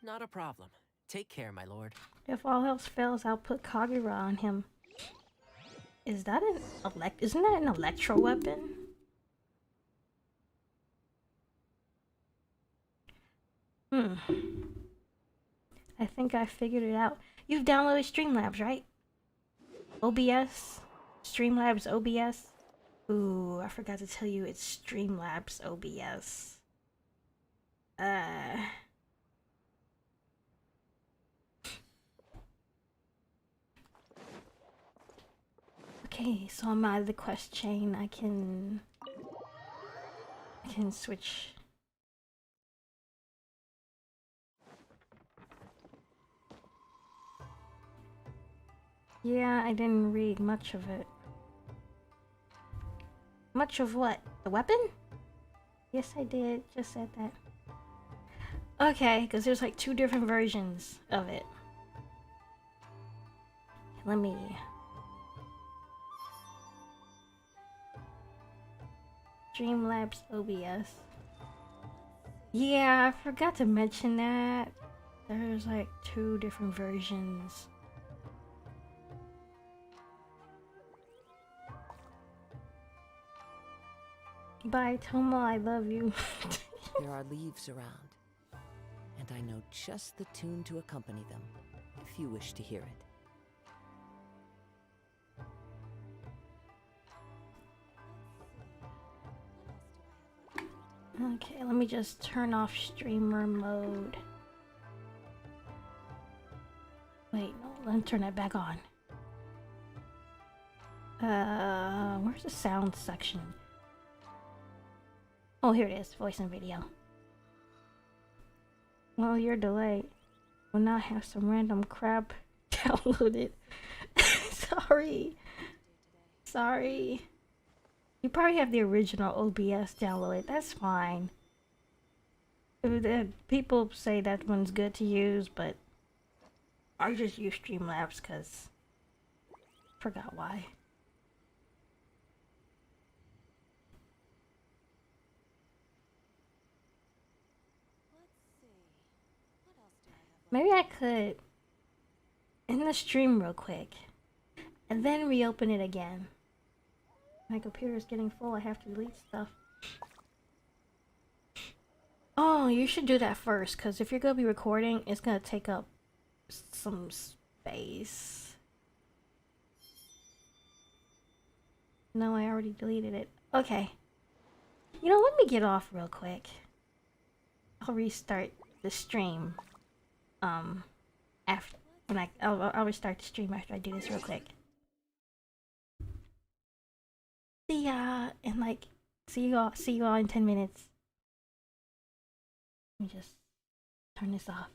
Speaker 11: Not a problem. Take care, my lord.
Speaker 1: If all else fails, I'll put Kagura on him. Is that isn't that an electro weapon? I think I figured it out. You've downloaded Streamlabs, right? OBS? Streamlabs OBS? Ooh, I forgot to tell you it's Streamlabs OBS. Okay, so I'm out of the quest chain. I can switch. Yeah, I didn't read much of it. Much of what? The weapon? Yes, I did. Just said that. Okay, because there's like 2 different versions of it. Let me... Streamlabs OBS. Yeah, I forgot to mention that. There's like 2 different versions. Bye, Toma, I love you.
Speaker 13: There are leaves around, and I know just the tune to accompany them, if you wish to hear it.
Speaker 1: Okay, let me just turn off streamer mode. Wait, no, let me turn that back on. Where's the sound section? Oh, here it is, voice and video. Well, you're delayed. Will now have some random crap downloaded. Sorry. You probably have the original OBS downloaded. That's fine. People say that one's good to use, but I just use Streamlabs because forgot why. Maybe I could end the stream real quick and then reopen it again. My computer is getting full. I have to delete stuff. Oh, you should do that first, because if you're going to be recording, it's going to take up some space. No, I already deleted it. Okay. You know, let me get off real quick. I'll restart the stream. After when I'll restart the stream after I do this real quick. See ya in like see you all in 10 minutes. Let me just turn this off.